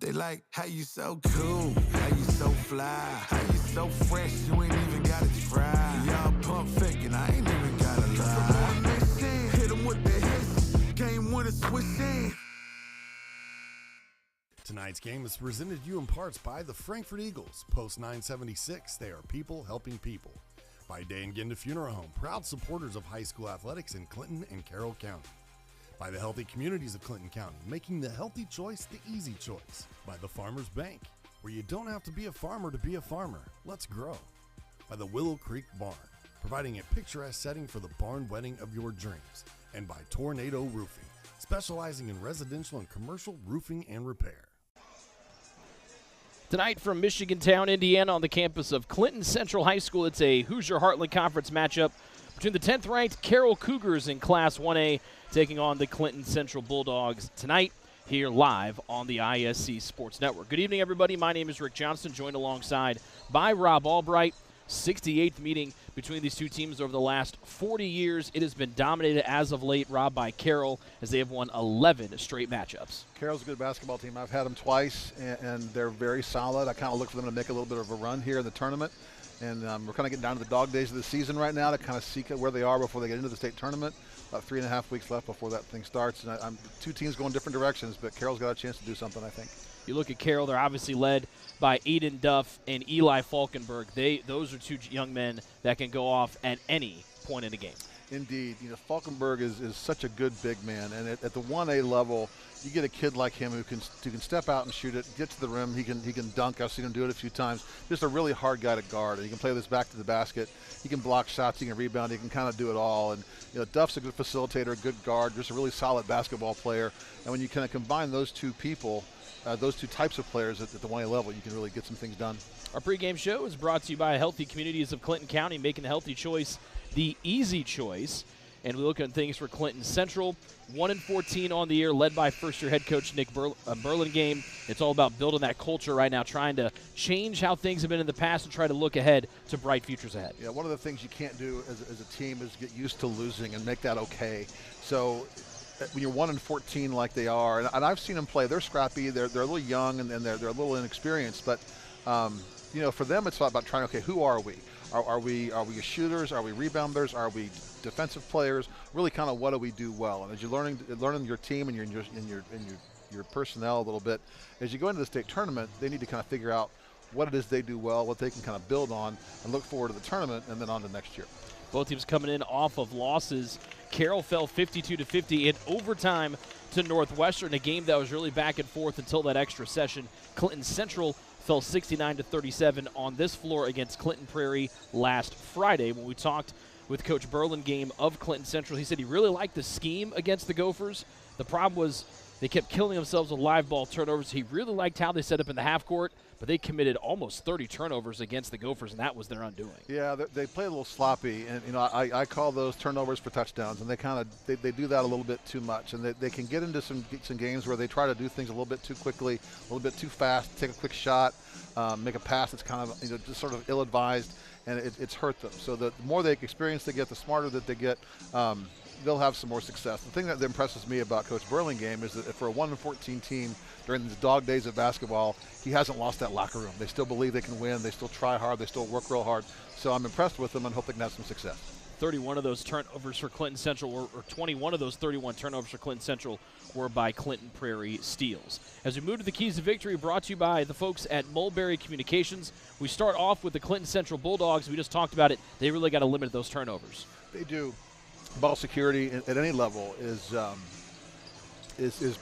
They like how you so cool, how you so fly, how you so fresh, you ain't even gotta try. Y'all pump faking, I ain't even gotta lie. Hit 'em with the hits, game winner switch in. Tonight's game is presented to you in parts by the Frankfurt Eagles. Post 976, they are people helping people. By Day and Ginda Funeral Home, proud supporters of high school athletics in Clinton and Carroll County. By the healthy communities of Clinton County, making the healthy choice the easy choice. By the Farmers Bank, where you don't have to be a farmer to be a farmer. Let's grow. By the Willow Creek Barn, providing a picturesque setting for the barn wedding of your dreams. And by Tornado Roofing, specializing in residential and commercial roofing and repair. Tonight from Michigantown, Indiana, on the campus of Clinton Central High School, it's a Hoosier Heartland Conference matchup between the 10th-ranked Carroll Cougars in Class 1A taking on the Clinton Central Bulldogs tonight here live on the ISC Sports Network. Good evening, everybody. My name is Rick Johnston, joined alongside by Rob Albright. 68th meeting between these two teams over the last 40 years. It has been dominated as of late, Rob, by Carroll, as they have won 11 straight matchups. Carroll's a good basketball team. I've had them twice, and they're very solid. I kind of look for them to make a little bit of a run here in the tournament. And we're kind of getting down to the dog days of the season right now to kind of see where they are before they get into the state tournament. About 3.5 weeks left before that thing starts. And two teams going different directions, but Carroll's got a chance to do something, I think. You look at Carroll, they're obviously led by Aiden Duff and Eli Falkenberg. Those are two young men that can go off at any point in the game. Indeed. Falkenberg is such a good big man. And at the 1A level, you get a kid like him who can step out and shoot it, get to the rim. He can dunk. I've seen him do it a few times. Just a really hard guy to guard. And he can play this back to the basket. He can block shots. He can rebound. He can kind of do it all. And Duff's a good facilitator, a good guard, just a really solid basketball player. And when you kind of combine those two people, those two types of players at the 1A level, you can really get some things done. Our pregame show is brought to you by Healthy Communities of Clinton County, making the healthy choice the easy choice. And we look at things for Clinton Central. 1-14 on the year, led by first-year head coach Nick Burlingame. It's all about building that culture right now, trying to change how things have been in the past and try to look ahead to bright futures ahead. Yeah, one of the things you can't do as a team is get used to losing and make that okay. So when you're 1-14 like they are, and I've seen them play, they're scrappy, they're a little young, and they're a little inexperienced, but for them it's about trying, okay, who are we? Are we shooters? Are we rebounders? Are we defensive players? Really, kind of what do we do well? And as you're learning your team and your personnel a little bit, as you go into the state tournament, they need to kind of figure out what it is they do well, what they can kind of build on, and look forward to the tournament and then on to next year. Both teams coming in off of losses. Carroll fell 52-50 in overtime to Northwestern, a game that was really back and forth until that extra session. Clinton Central fell 69-37 on this floor against Clinton Prairie last Friday. When we talked with Coach Burlingame of Clinton Central, he said he really liked the scheme against the Gophers. The problem was they kept killing themselves with live ball turnovers. He really liked how they set up in the half court, but they committed almost 30 turnovers against the Gophers, and that was their undoing. Yeah, they play a little sloppy, and I call those turnovers for touchdowns, and they do that a little bit too much, and they can get into some games where they try to do things a little bit too quickly, a little bit too fast, take a quick shot, make a pass that's kind of just sort of ill-advised, and it's hurt them. So the more experience they get, the smarter that they get. They'll have some more success. The thing that impresses me about Coach Burlingame is that for a 1-14 team during these dog days of basketball, he hasn't lost that locker room. They still believe they can win. They still try hard. They still work real hard. So I'm impressed with them and hope they can have some success. 31 of those turnovers for Clinton Central, or 21 of those 31 turnovers for Clinton Central were by Clinton Prairie Steels. As we move to the keys to victory, brought to you by the folks at Mulberry Communications. We start off with the Clinton Central Bulldogs. We just talked about it. They really got to limit those turnovers. They do. Ball security at any level is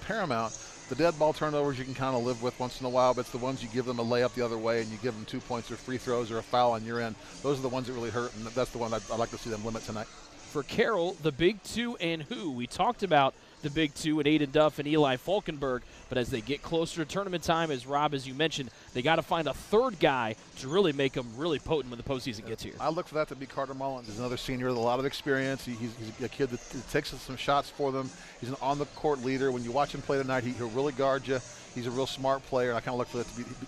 paramount. The dead ball turnovers you can kind of live with once in a while, but it's the ones you give them a layup the other way and you give them 2 points or free throws or a foul on your end. Those are the ones that really hurt, and that's the one I'd like to see them limit tonight. For Carroll, the big two and who? We talked about the big two and Aiden Duff and Eli Falkenberg, but as they get closer to tournament time, as Rob, as you mentioned, they got to find a third guy to really make them really potent when the postseason gets here. I look for that to be Carter Mullins. He's another senior with a lot of experience. He's a kid that takes some shots for them. He's an on-the-court leader. When you watch him play tonight, he'll really guard you. He's a real smart player, and I kind of look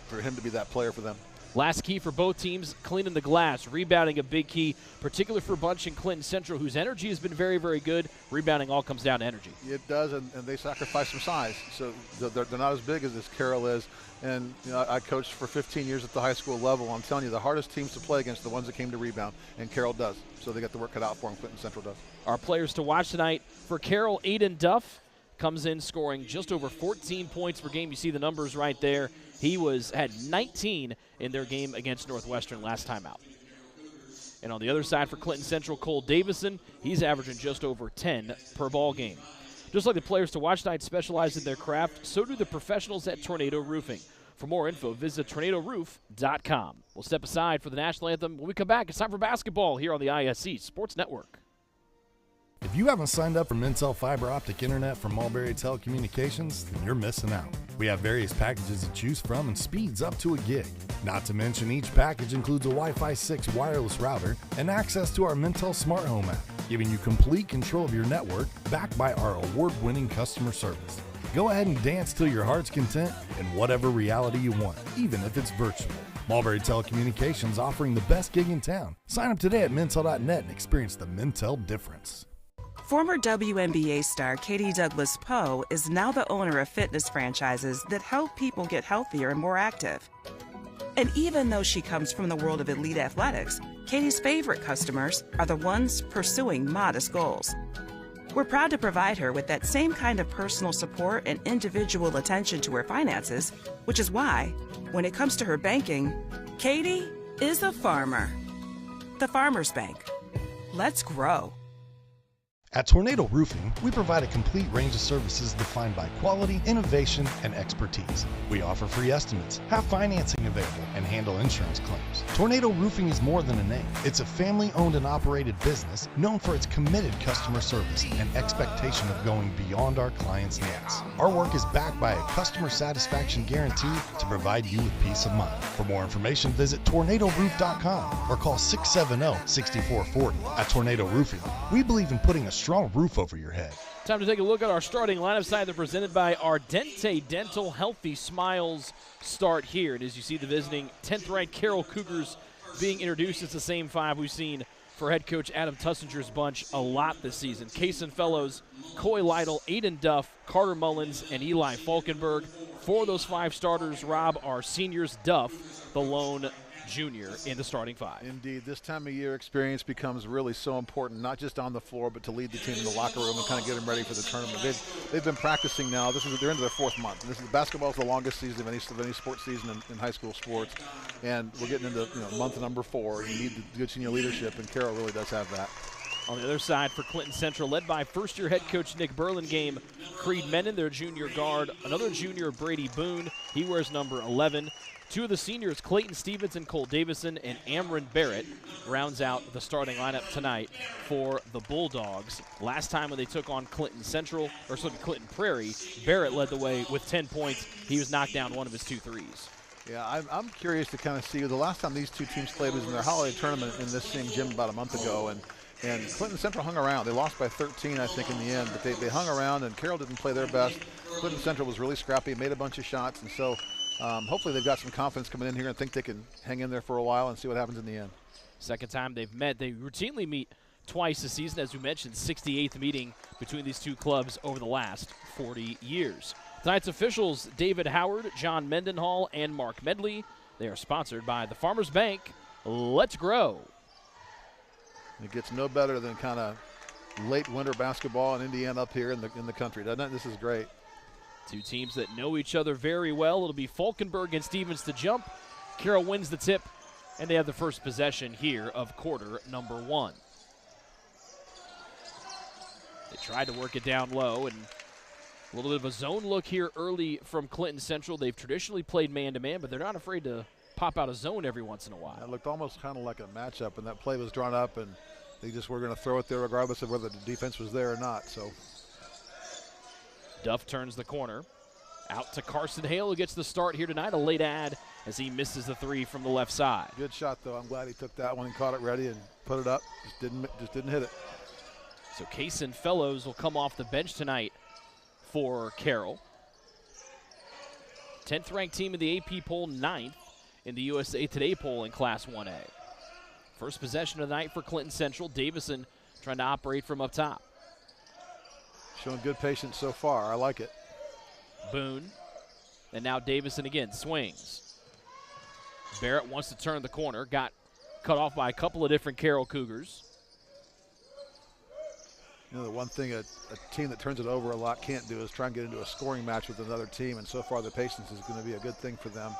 for him to be that player for them. Last key for both teams, cleaning the glass. Rebounding a big key, particularly for Bunch and Clinton Central, whose energy has been very, very good. Rebounding all comes down to energy. It does, and they sacrifice some size. So they're not as big as this Carroll is. And I coached for 15 years at the high school level. I'm telling you, the hardest teams to play against are the ones that came to rebound, and Carroll does. So they got the work cut out for them. Clinton Central does. Our players to watch tonight for Carroll, Aiden Duff comes in scoring just over 14 points per game. You see the numbers right there. He had 19 in their game against Northwestern last time out. And on the other side for Clinton Central, Cole Davison, he's averaging just over 10 per ball game. Just like the players to watch tonight specialize in their craft, so do the professionals at Tornado Roofing. For more info, visit tornadoroof.com. We'll step aside for the national anthem. When we come back, it's time for basketball here on the ISC Sports Network. If you haven't signed up for Mintel Fiber Optic Internet from Mulberry Telecommunications, then you're missing out. We have various packages to choose from and speeds up to a gig. Not to mention each package includes a Wi-Fi 6 wireless router and access to our Mintel Smart Home app, giving you complete control of your network backed by our award-winning customer service. Go ahead and dance till your heart's content in whatever reality you want, even if it's virtual. Mulberry Telecommunications offering the best gig in town. Sign up today at Mintel.net and experience the Mintel difference. Former WNBA star Katie Douglas Poe is now the owner of fitness franchises that help people get healthier and more active. And even though she comes from the world of elite athletics, Katie's favorite customers are the ones pursuing modest goals. We're proud to provide her with that same kind of personal support and individual attention to her finances, which is why, when it comes to her banking, Katie is a farmer. The Farmers Bank. Let's grow. At Tornado Roofing, we provide a complete range of services defined by quality, innovation, and expertise. We offer free estimates, have financing available, and handle insurance claims. Tornado Roofing is more than a name. It's a family-owned and operated business known for its committed customer service and expectation of going beyond our clients' needs. Our work is backed by a customer satisfaction guarantee to provide you with peace of mind. For more information, visit tornadoroof.com or call 670-6440. At Tornado Roofing, we believe in putting a strong roof over your head. Time to take a look at our starting lineup side. They're presented by Ardente Dental. Healthy Smiles start here. And as you see the visiting 10th-ranked Carroll Cougars being introduced, it's the same five we've seen for head coach Adam Tussinger's bunch a lot this season. Kason Fellows, Coy Lytle, Aiden Duff, Carter Mullins, and Eli Falkenberg. Four of those five starters, Rob, are seniors. Duff, the lone junior in the starting five. Indeed, this time of year experience becomes really so important, not just on the floor, but to lead the team in the locker room and kind of get them ready for the tournament. They've been practicing now. They're into their fourth month. Basketball is the longest season of any sports season in high school sports, and we're getting into month number 4. You need the good senior leadership, and Carroll really does have that. On the other side for Clinton Central, led by first-year head coach Nick Burlingame, Creed Menon, their junior guard, another junior, Brady Boone. He wears number 11. Two of the seniors, Clayton Stevenson, Cole Davison, and Amron Barrett, rounds out the starting lineup tonight for the Bulldogs. Last time when they took on Clinton Prairie, Barrett led the way with 10 points. He was knocked down one of his 2 threes. Yeah, I'm curious to kind of see. The last time these two teams played was in their holiday tournament in this same gym about a month ago, and Clinton Central hung around. They lost by 13, I think, in the end, but they hung around, and Carroll didn't play their best. Clinton Central was really scrappy, made a bunch of shots, and so hopefully they've got some confidence coming in here and think they can hang in there for a while and see what happens in the end. Second time they've met. They routinely meet twice this season. As we mentioned, 68th meeting between these two clubs over the last 40 years. Tonight's officials, David Howard, John Mendenhall, and Mark Medley. They are sponsored by the Farmers Bank. Let's grow. It gets no better than kind of late winter basketball in Indiana up here in the country, doesn't it? This is great. Two teams that know each other very well. It'll be Falkenberg and Stevens to jump. Carroll wins the tip, and they have the first possession here of quarter number 1. They tried to work it down low, and a little bit of a zone look here early from Clinton Central. They've traditionally played man-to-man, but they're not afraid to pop out a zone every once in a while. It looked almost kind of like a matchup, and that play was drawn up, and they just were going to throw it there regardless of whether the defense was there or not. So Duff turns the corner. Out to Carson Hale, who gets the start here tonight. A late ad as he misses the 3 from the left side. Good shot, though. I'm glad he took that one and caught it ready and put it up. Just didn't hit it. So Kason Fellows will come off the bench tonight for Carroll. 10th ranked team in the AP poll, 9th in the USA Today poll in Class 1A. First possession of the night for Clinton Central. Davison trying to operate from up top. Showing good patience so far. I like it. Boone. And now Davison again swings. Barrett wants to turn the corner. Got cut off by a couple of different Carroll Cougars. You know, the one thing a team that turns it over a lot can't do is try and get into a scoring match with another team, and so far the patience is going to be a good thing for them.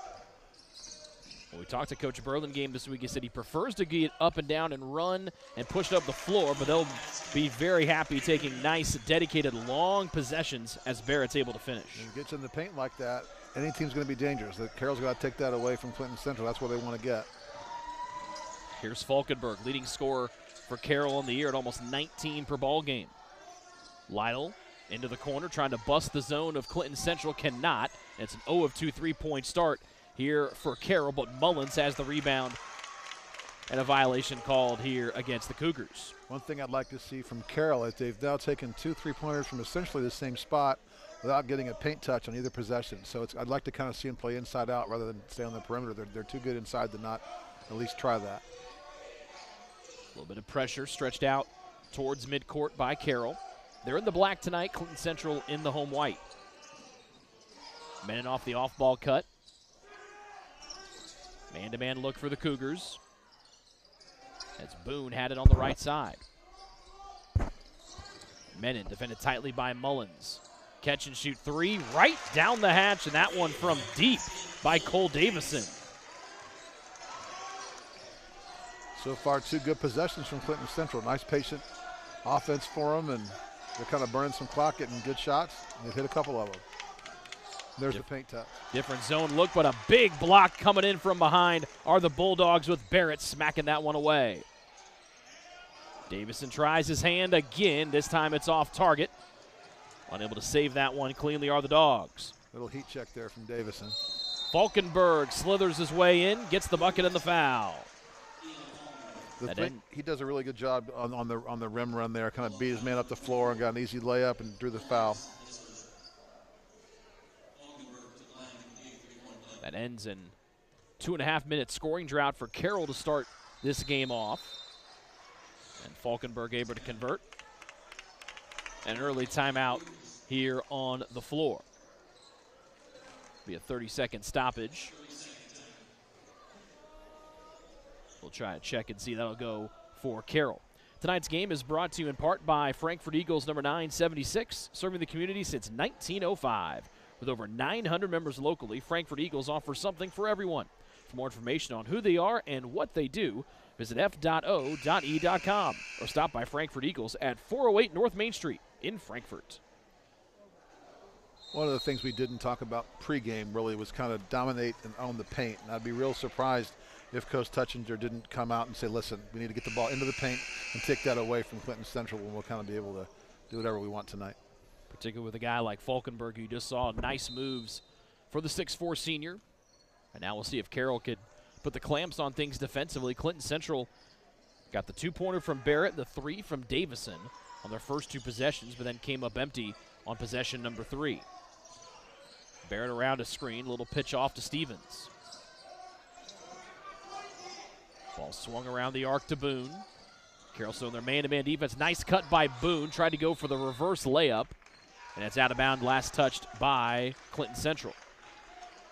Well, we talked to Coach Burlingame this week. He said he prefers to get up and down and run and push up the floor, but they'll be very happy taking nice, dedicated, long possessions as Barrett's able to finish. When he gets in the paint like that, any team's going to be dangerous. Carroll's got to take that away from Clinton Central. That's where they want to get. Here's Falkenberg, leading scorer for Carroll in the year at almost 19 per ball game. Lytle into the corner, trying to bust the zone of Clinton Central, cannot. It's an 0 of 2 3-point start here for Carroll, but Mullins has the rebound and a violation called here against the Cougars. One thing I'd like to see from Carroll is they've now taken 2 3-pointers from essentially the same spot without getting a paint touch on either possession. So I'd like to kind of see them play inside out rather than stay on the perimeter. They're too good inside to not at least try that. A little bit of pressure stretched out towards midcourt by Carroll. They're in the black tonight, Clinton Central in the home white. Menon off the off-ball cut. Man-to-man look for the Cougars. As Boone had it on the right side. Menon defended tightly by Mullins. Catch and shoot three right down the hatch, and that one from deep by Cole Davison. So far, 2 good possessions from Clinton Central. Nice patient offense for them, and they're kind of burning some clock, getting good shots. They've hit a couple of them. There's the paint touch. Different zone look, but a big block coming in from behind are the Bulldogs, with Barrett smacking that one away. Davison tries his hand again. This time it's off target. Unable to save that one cleanly are the Dogs. Little heat check there from Davison. Falkenberg slithers his way in, gets the bucket and the foul. He does a really good job on the rim run there, kind of beat his man up the floor and got an easy layup and drew the foul. That ends in 2.5-minute scoring drought for Carroll to start this game off. And Falkenberg able to convert. An early timeout here on the floor. Be a 30-second stoppage. We'll try to check and see. That'll go for Carroll. Tonight's game is brought to you in part by Frankfort Eagles number 976, serving the community since 1905. With over 900 members locally, Frankfort Eagles offers something for everyone. For more information on who they are and what they do, visit f.o.e.com or stop by Frankfort Eagles at 408 North Main Street in Frankfort. One of the things we didn't talk about pregame really was kind of dominate and own the paint. And I'd be real surprised if Coach Tutchinger didn't come out and say, listen, we need to get the ball into the paint and take that away from Clinton Central, when we'll kind of be able to do whatever we want tonight. Particularly with a guy like Falkenberg, who just saw nice moves for the 6'4 senior. And now we'll see if Carroll could put the clamps on things defensively. Clinton Central got the 2-pointer from Barrett, the 3 from Davison on their first 2 possessions, but then came up empty on possession number 3. Barrett around a screen, little pitch off to Stevens. Ball swung around the arc to Boone. Carroll still in their man-to-man defense. Nice cut by Boone. Tried to go for the reverse layup. And it's out of bounds, last touched by Clinton Central.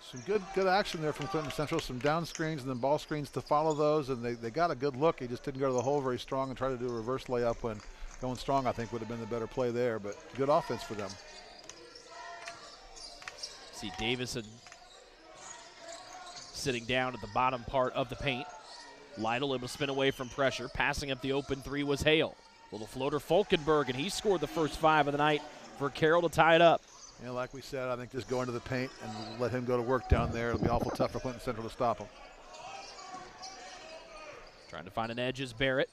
Some good action there from Clinton Central. Some down screens and then ball screens to follow those. And they got a good look. He just didn't go to the hole very strong and try to do a reverse layup when going strong, I think, would have been the better play there. But good offense for them. See Davison sitting down at the bottom part of the paint. Lytle able to spin away from pressure. Passing up the open 3 was Hale. Little floater Falkenberg, and he scored the first 5 of the night for Carroll to tie it up. Yeah, like we said, I think just go into the paint and let him go to work down there. It'll be awful tough for Clinton Central to stop him. Trying to find an edge is Barrett.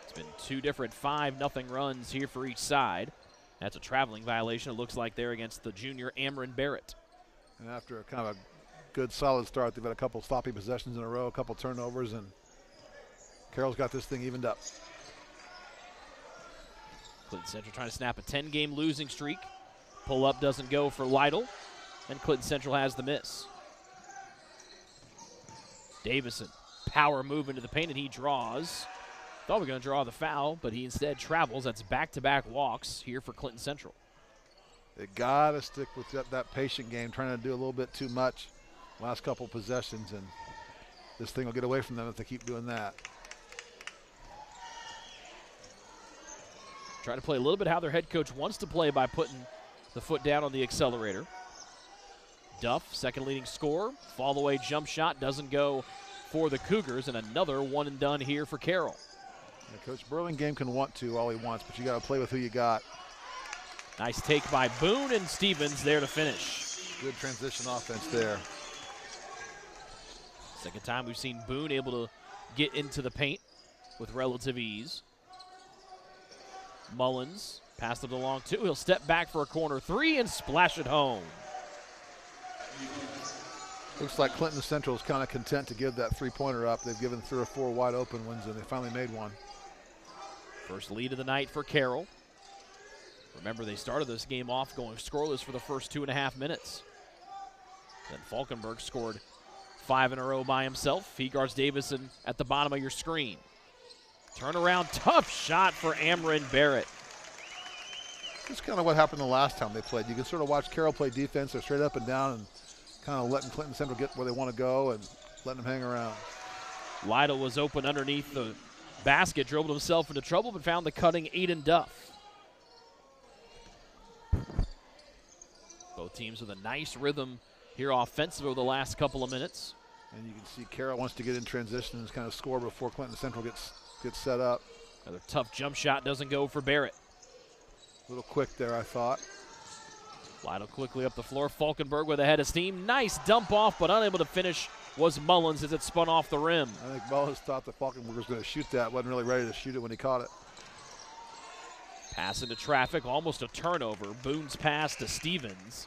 It's been 2 different 5-0 runs here for each side. That's a traveling violation, it looks like, there against the junior Amron Barrett. And after a kind of a good, solid start, they've had a couple sloppy possessions in a row, a couple turnovers, and Carroll's got this thing evened up. Clinton Central trying to snap a 10-game losing streak. Pull-up doesn't go for Lytle, and Clinton Central has the miss. Davison, power move into the paint, and he draws. Thought we were going to draw the foul, but he instead travels. That's back-to-back walks here for Clinton Central. They got to stick with that patient game, trying to do a little bit too much last couple possessions, and this thing will get away from them if they keep doing that. Try to play a little bit how their head coach wants to play by putting the foot down on the accelerator. Duff, second leading scorer, fall-away jump shot doesn't go for the Cougars, and another one and done here for Carroll. Yeah, Coach Burlingame can want to all he wants, but you got to play with who you got. Nice take by Boone, and Stevens there to finish. Good transition offense there. Second time we've seen Boone able to get into the paint with relative ease. Mullins passed it along too. He'll step back for a corner three and splash it home. Looks like Clinton Central is kind of content to give that three-pointer up. They've given 3 or 4 wide open ones, and they finally made one. First lead of the night for Carroll. Remember, they started this game off going scoreless for the first 2.5 minutes. Then Falkenberg scored 5 in a row by himself. He guards Davison at the bottom of your screen. Turnaround, tough shot for Amron Barrett. That's kind of what happened the last time they played. You can sort of watch Carroll play defense. They're straight up and down and kind of letting Clinton Central get where they want to go and letting them hang around. Lytle was open underneath the basket, dribbled himself into trouble, but found the cutting Aiden Duff. Both teams with a nice rhythm here offensive over the last couple of minutes. And you can see Carroll wants to get in transition and kind of score before Clinton Central gets set up. Another tough jump shot doesn't go for Barrett. A little quick there, I thought. Lytle quickly up the floor. Falkenberg with a head of steam. Nice dump off, but unable to finish was Mullins as it spun off the rim. I think Mullins thought that Falkenberg was going to shoot that. Wasn't really ready to shoot it when he caught it. Pass into traffic, almost a turnover. Boone's pass to Stevens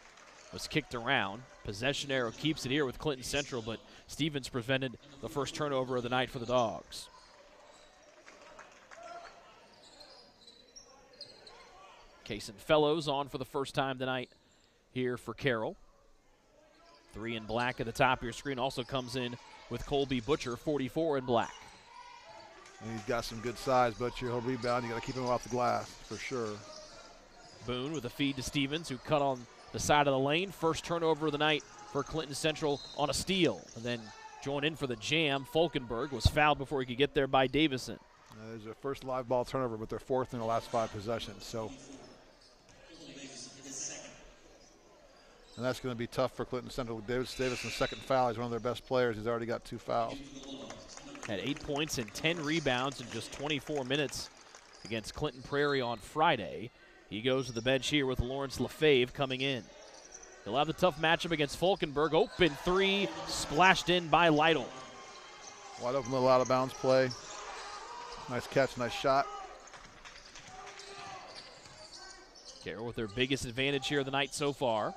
was kicked around. Possession arrow keeps it here with Clinton Central, but Stevens prevented the first turnover of the night for the Dogs. Cason Fellows on for the first time tonight here for Carroll. 3 in black at the top of your screen also comes in with Colby Butcher, 44 in black. And he's got some good size, Butcher. He'll rebound. You got to keep him off the glass for sure. Boone with a feed to Stevens, who cut on the side of the lane. First turnover of the night for Clinton Central on a steal. And then joined in for the jam. Falkenberg was fouled before he could get there by Davison. There's their first live ball turnover, but they're 4th in the last 5 possessions. So, and that's going to be tough for Clinton Central. Davison's second foul. He's one of their best players. He's already got 2 fouls. Had 8 points and 10 rebounds in just 24 minutes against Clinton Prairie on Friday. He goes to the bench here with Lawrence Lefebvre coming in. He'll have the tough matchup against Falkenberg. Open 3, splashed in by Lytle. Wide open little out of bounds play. Nice catch, nice shot. Carroll with their biggest advantage here of the night so far.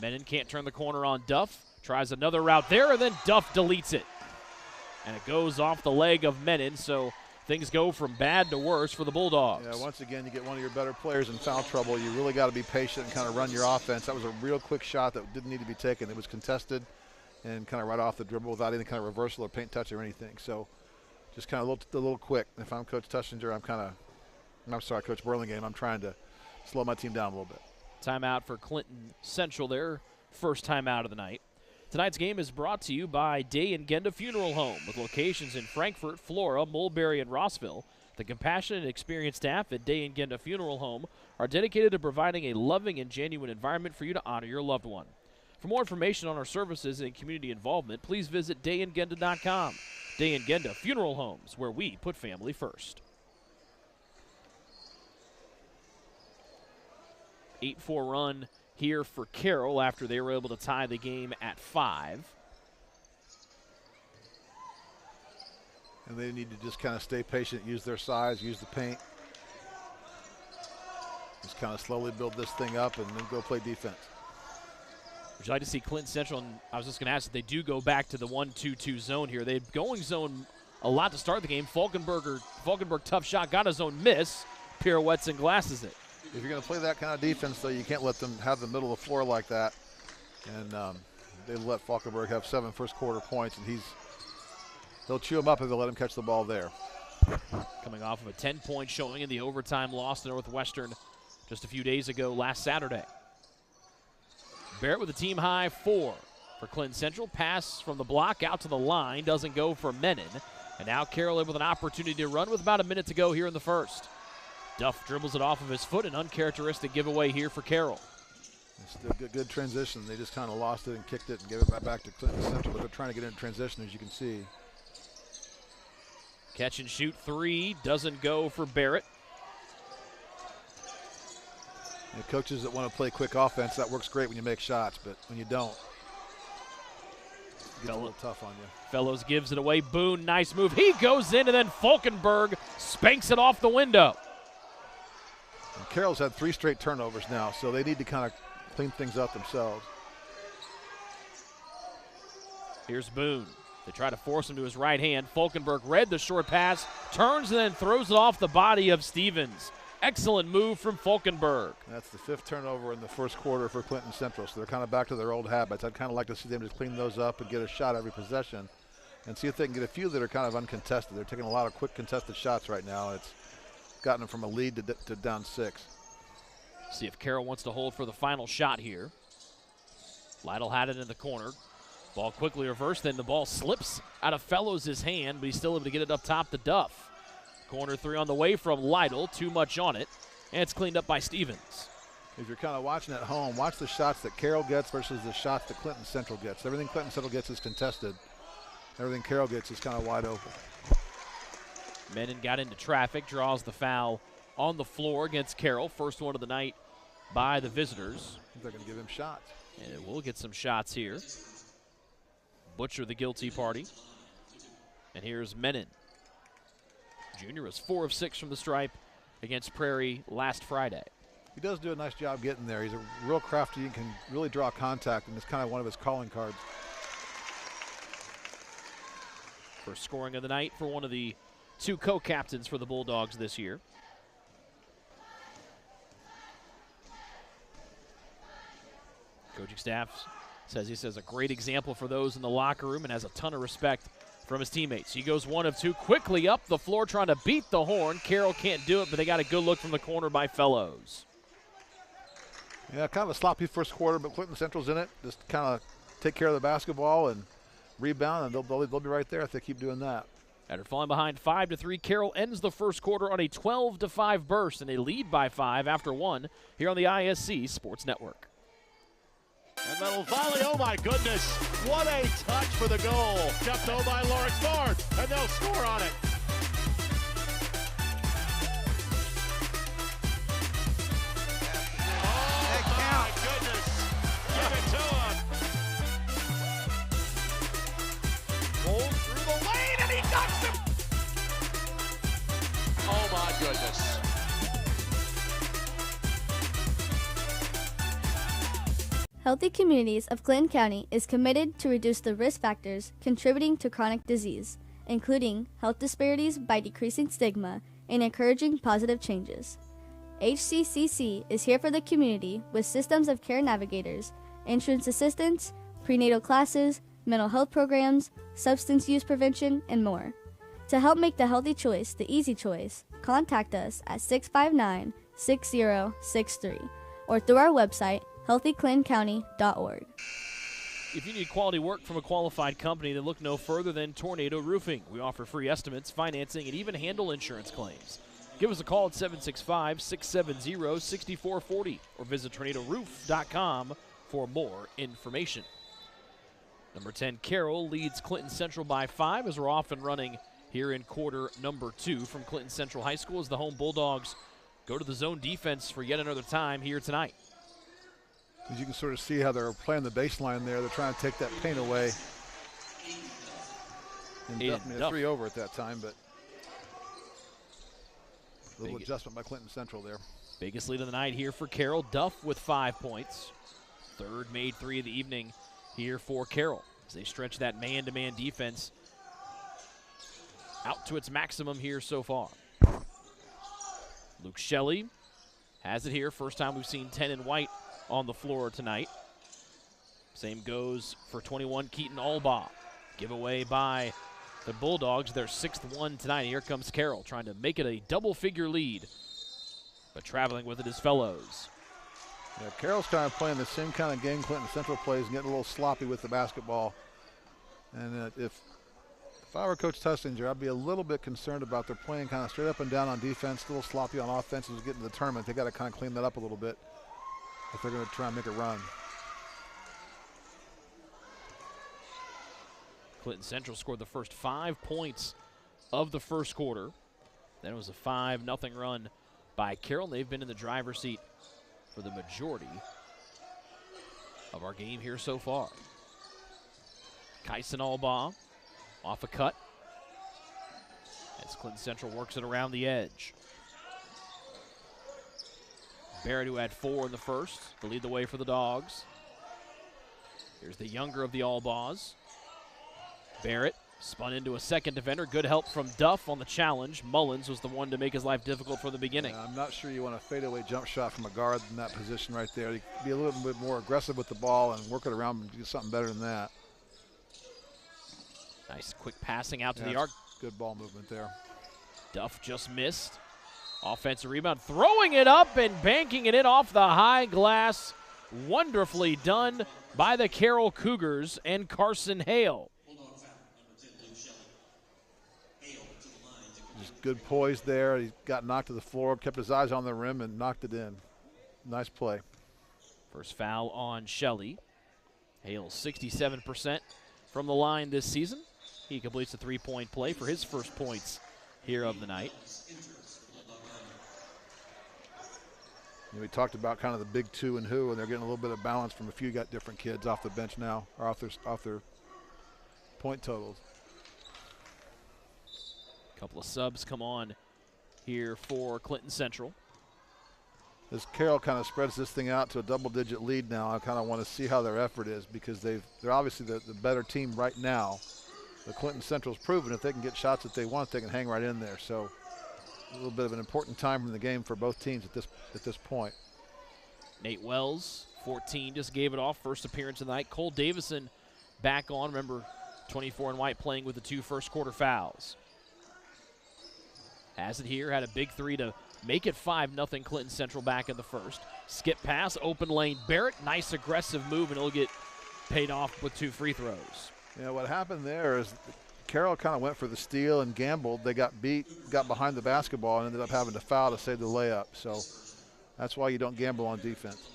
Menon can't turn the corner on Duff. Tries another route there, and then Duff deletes it. And it goes off the leg of Menon, so things go from bad to worse for the Bulldogs. Yeah, once again, you get one of your better players in foul trouble. You really got to be patient and kind of run your offense. That was a real quick shot that didn't need to be taken. It was contested and kind of right off the dribble without any kind of reversal or paint touch or anything. So just kind of a little quick. If I'm Coach Tussinger, I'm sorry, Coach Burlingame, I'm trying to slow my team down a little bit. Timeout for Clinton Central, their first timeout of the night. Tonight's game is brought to you by Day and Genda Funeral Home, with locations in Frankfort, Flora, Mulberry, and Rossville. The compassionate and experienced staff at Day and Genda Funeral Home are dedicated to providing a loving and genuine environment for you to honor your loved one. For more information on our services and community involvement, please visit dayandgenda.com. Day and Genda Funeral Homes, where we put family first. 8-4 run here for Carroll after they were able to tie the game at 5. And they need to just kind of stay patient, use their size, use the paint. Just kind of slowly build this thing up and then go play defense. Would you like to see Clinton Central, and I was just going to ask if they do go back to the 1-2-2 zone here. They're going zone a lot to start the game. Falkenberg tough shot, got his own miss, pirouettes and glasses it. If you're going to play that kind of defense, though, you can't let them have the middle of the floor like that. And they let Falkenberg have 7 first-quarter points, and they'll chew him up if they let him catch the ball there. Coming off of a 10-point showing in the overtime loss to Northwestern just a few days ago last Saturday. Barrett with a team-high 4 for Clinton Central. Pass from the block out to the line. Doesn't go for Menon. And now Carroll with an opportunity to run with about a minute to go here in the first. Duff dribbles it off of his foot. An uncharacteristic giveaway here for Carroll. It's a good transition. They just kind of lost it and kicked it and gave it back to Clinton Central, but they're trying to get in transition, as you can see. Catch and shoot 3 doesn't go for Barrett. And coaches that want to play quick offense, that works great when you make shots, but when you don't, it gets a little tough on you. Fellows gives it away. Boone, nice move. He goes in, and then Falkenberg spanks it off the window. And Carroll's had 3 straight turnovers now, so they need to kind of clean things up themselves. Here's Boone. They try to force him to his right hand. Falkenberg read the short pass, turns and then throws it off the body of Stevens. Excellent move from Falkenberg. That's the 5th turnover in the first quarter for Clinton Central, so they're kind of back to their old habits. I'd kind of like to see them just clean those up and get a shot every possession and see if they can get a few that are kind of uncontested. They're taking a lot of quick contested shots right now, and it's gotten them from a lead to down 6. See if Carroll wants to hold for the final shot here. Lytle had it in the corner. Ball quickly reversed, then the ball slips out of Fellows' hand, but he's still able to get it up top to Duff. Corner 3 on the way from Lytle, too much on it, and it's cleaned up by Stevens. If you're kind of watching at home, watch the shots that Carroll gets versus the shots that Clinton Central gets. Everything Clinton Central gets is contested. Everything Carroll gets is kind of wide open. Menon got into traffic, draws the foul on the floor against Carroll. First one of the night by the visitors. They're going to give him shots. And it will get some shots here. Butcher the guilty party. And here's Menon. Junior was 4 of 6 from the stripe against Prairie last Friday. He does do a nice job getting there. He's a real crafty and can really draw contact, and it's kind of one of his calling cards. First scoring of the night for one of the 2 co-captains for the Bulldogs this year. Coaching staff says a great example for those in the locker room and has a ton of respect from his teammates. He goes 1 of 2 quickly up the floor trying to beat the horn. Carroll can't do it, but they got a good look from the corner by Fellows. Yeah, kind of a sloppy first quarter, but Clinton Central's in it. Just kind of take care of the basketball and rebound, and they'll be right there if they keep doing that. After falling behind 5-3, Carroll ends the first quarter on a 12-5 burst, and they lead by 5 after 1 here on the ISC Sports Network. And that'll volley, oh my goodness, what a touch for the goal. Jumped by Lawrence Bard, and they'll score on it. Oh my goodness, give it to him. Rolls through the lane and he knocks him. Oh my goodness. Healthy Communities of Clinton County is committed to reduce the risk factors contributing to chronic disease, including health disparities by decreasing stigma and encouraging positive changes. HCCC is here for the community with systems of care navigators, insurance assistance, prenatal classes, mental health programs, substance use prevention, and more. To help make the healthy choice the easy choice, contact us at 659-6063 or through our website, healthyclintoncounty.org. If you need quality work from a qualified company, then look no further than Tornado Roofing. We offer free estimates, financing, and even handle insurance claims. Give us a call at 765-670-6440 or visit tornadoroof.com for more information. Number 10, Carroll leads Clinton Central by 5 as we're off and running here in quarter number 2 from Clinton Central High School as the home Bulldogs go to the zone defense for yet another time here tonight. As you can sort of see how they're playing the baseline there. They're trying to take that paint away. And Duff, 3 over at that time, but a little adjustment by Clinton Central there. Biggest lead of the night here for Carroll. Duff with 5 points. Third made 3 of the evening here for Carroll as they stretch that man-to-man defense out to its maximum here so far. Luke Shelley has it here. First time we've seen 10 in white on the floor tonight. Same goes for 21, Keaton Albaugh. Giveaway by the Bulldogs, their 6th one tonight. Here comes Carroll trying to make it a double-figure lead, but traveling with it his fellows. Yeah, Carroll's kind of playing the same kind of game Clinton Central plays and getting a little sloppy with the basketball. And if I were Coach Tussinger, I'd be a little bit concerned about their playing kind of straight up and down on defense, a little sloppy on offense as we get into the tournament. They got to kind of clean that up a little bit if they're going to try and make a run. Clinton Central scored the first 5 points of the first quarter. Then it was a 5-0 run by Carroll. They've been in the driver's seat for the majority of our game here so far. Kyson Albaugh off a cut as Clinton Central works it around the edge. Barrett, who had 4 in the first, to lead the way for the Dogs. Here's the younger of the Albaughs. Barrett spun into a second defender. Good help from Duff on the challenge. Mullins was the one to make his life difficult from the beginning. Yeah, I'm not sure you want a fadeaway jump shot from a guard in that position right there. You can be a little bit more aggressive with the ball and work it around and do something better than that. Nice quick passing out to the arc. Good ball movement there. Duff just missed. Offensive rebound, throwing it up and banking it in off the high glass. Wonderfully done by the Carroll Cougars and Carson Hale. Just good poise there. He got knocked to the floor, kept his eyes on the rim, and knocked it in. Nice play. First foul on Shelley. Hale 67% from the line this season. He completes a 3-point play for his first points here of the night. We talked about kind of the big 2 and who, and they're getting a little bit of balance from a few different kids off the bench now, or off their point totals. Couple of subs come on here for Clinton Central. As Carroll kind of spreads this thing out to a double-digit lead now, I kind of want to see how their effort is because they're obviously the better team right now. The Clinton Central's proven if they can get shots that they want, they can hang right in there. So a little bit of an important time in the game for both teams at this point. Nate Wells, 14, just gave it off. First appearance of the night. Cole Davison back on. Remember, 24 in white playing with the 2 first quarter fouls. Has it here, had a big 3 to make it 5-0 Clinton Central back in the first. Skip pass, open lane. Barrett, nice aggressive move, and it'll get paid off with 2 free throws. Yeah, what happened there is Carroll kind of went for the steal and gambled. They got beat, got behind the basketball, and ended up having to foul to save the layup. So that's why you don't gamble on defense.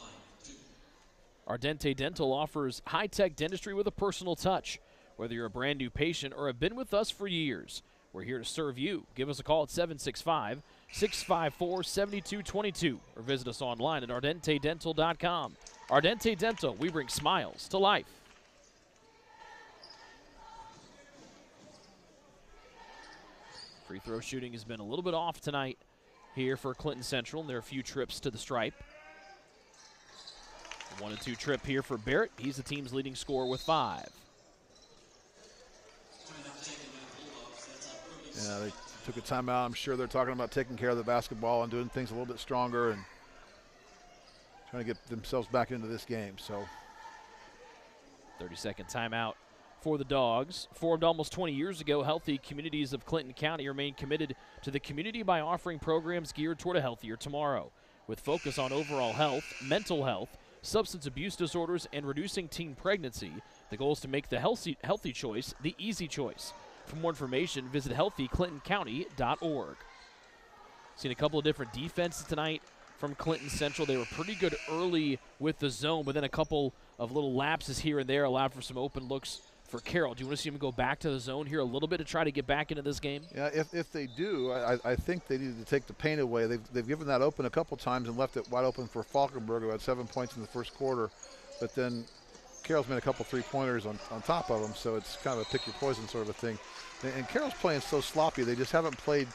Ardente Dental offers high-tech dentistry with a personal touch. Whether you're a brand new patient or have been with us for years, we're here to serve you. Give us a call at 765-654-7222 or visit us online at ardentedental.com. Ardente Dental, we bring smiles to life. Free throw shooting has been a little bit off tonight here for Clinton Central, and there are a few trips to the stripe. A 1-2 trip here for Barrett. He's the team's leading scorer with 5. Yeah, they took a timeout. I'm sure they're talking about taking care of the basketball and doing things a little bit stronger and trying to get themselves back into this game. So 30-second timeout for the Dogs. Formed almost 20 years ago, Healthy Communities of Clinton County remain committed to the community by offering programs geared toward a healthier tomorrow, with focus on overall health, mental health, substance abuse disorders, and reducing teen pregnancy. The goal is to make the healthy choice the easy choice. For more information, visit healthyclintoncounty.org. Seen a couple of different defenses tonight from Clinton Central. They were pretty good early with the zone, but then a couple of little lapses here and there allowed for some open looks for Carroll. Do you want to see him go back to the zone here a little bit to try to get back into this game? Yeah, if they do, I think they needed to take the paint away. They've given that open a couple times and left it wide open for Falkenberg, who had 7 points in the first quarter. But then Carroll's made a couple 3-pointers on top of them, so it's kind of a pick your poison sort of a thing. And Carroll's playing so sloppy, they just haven't played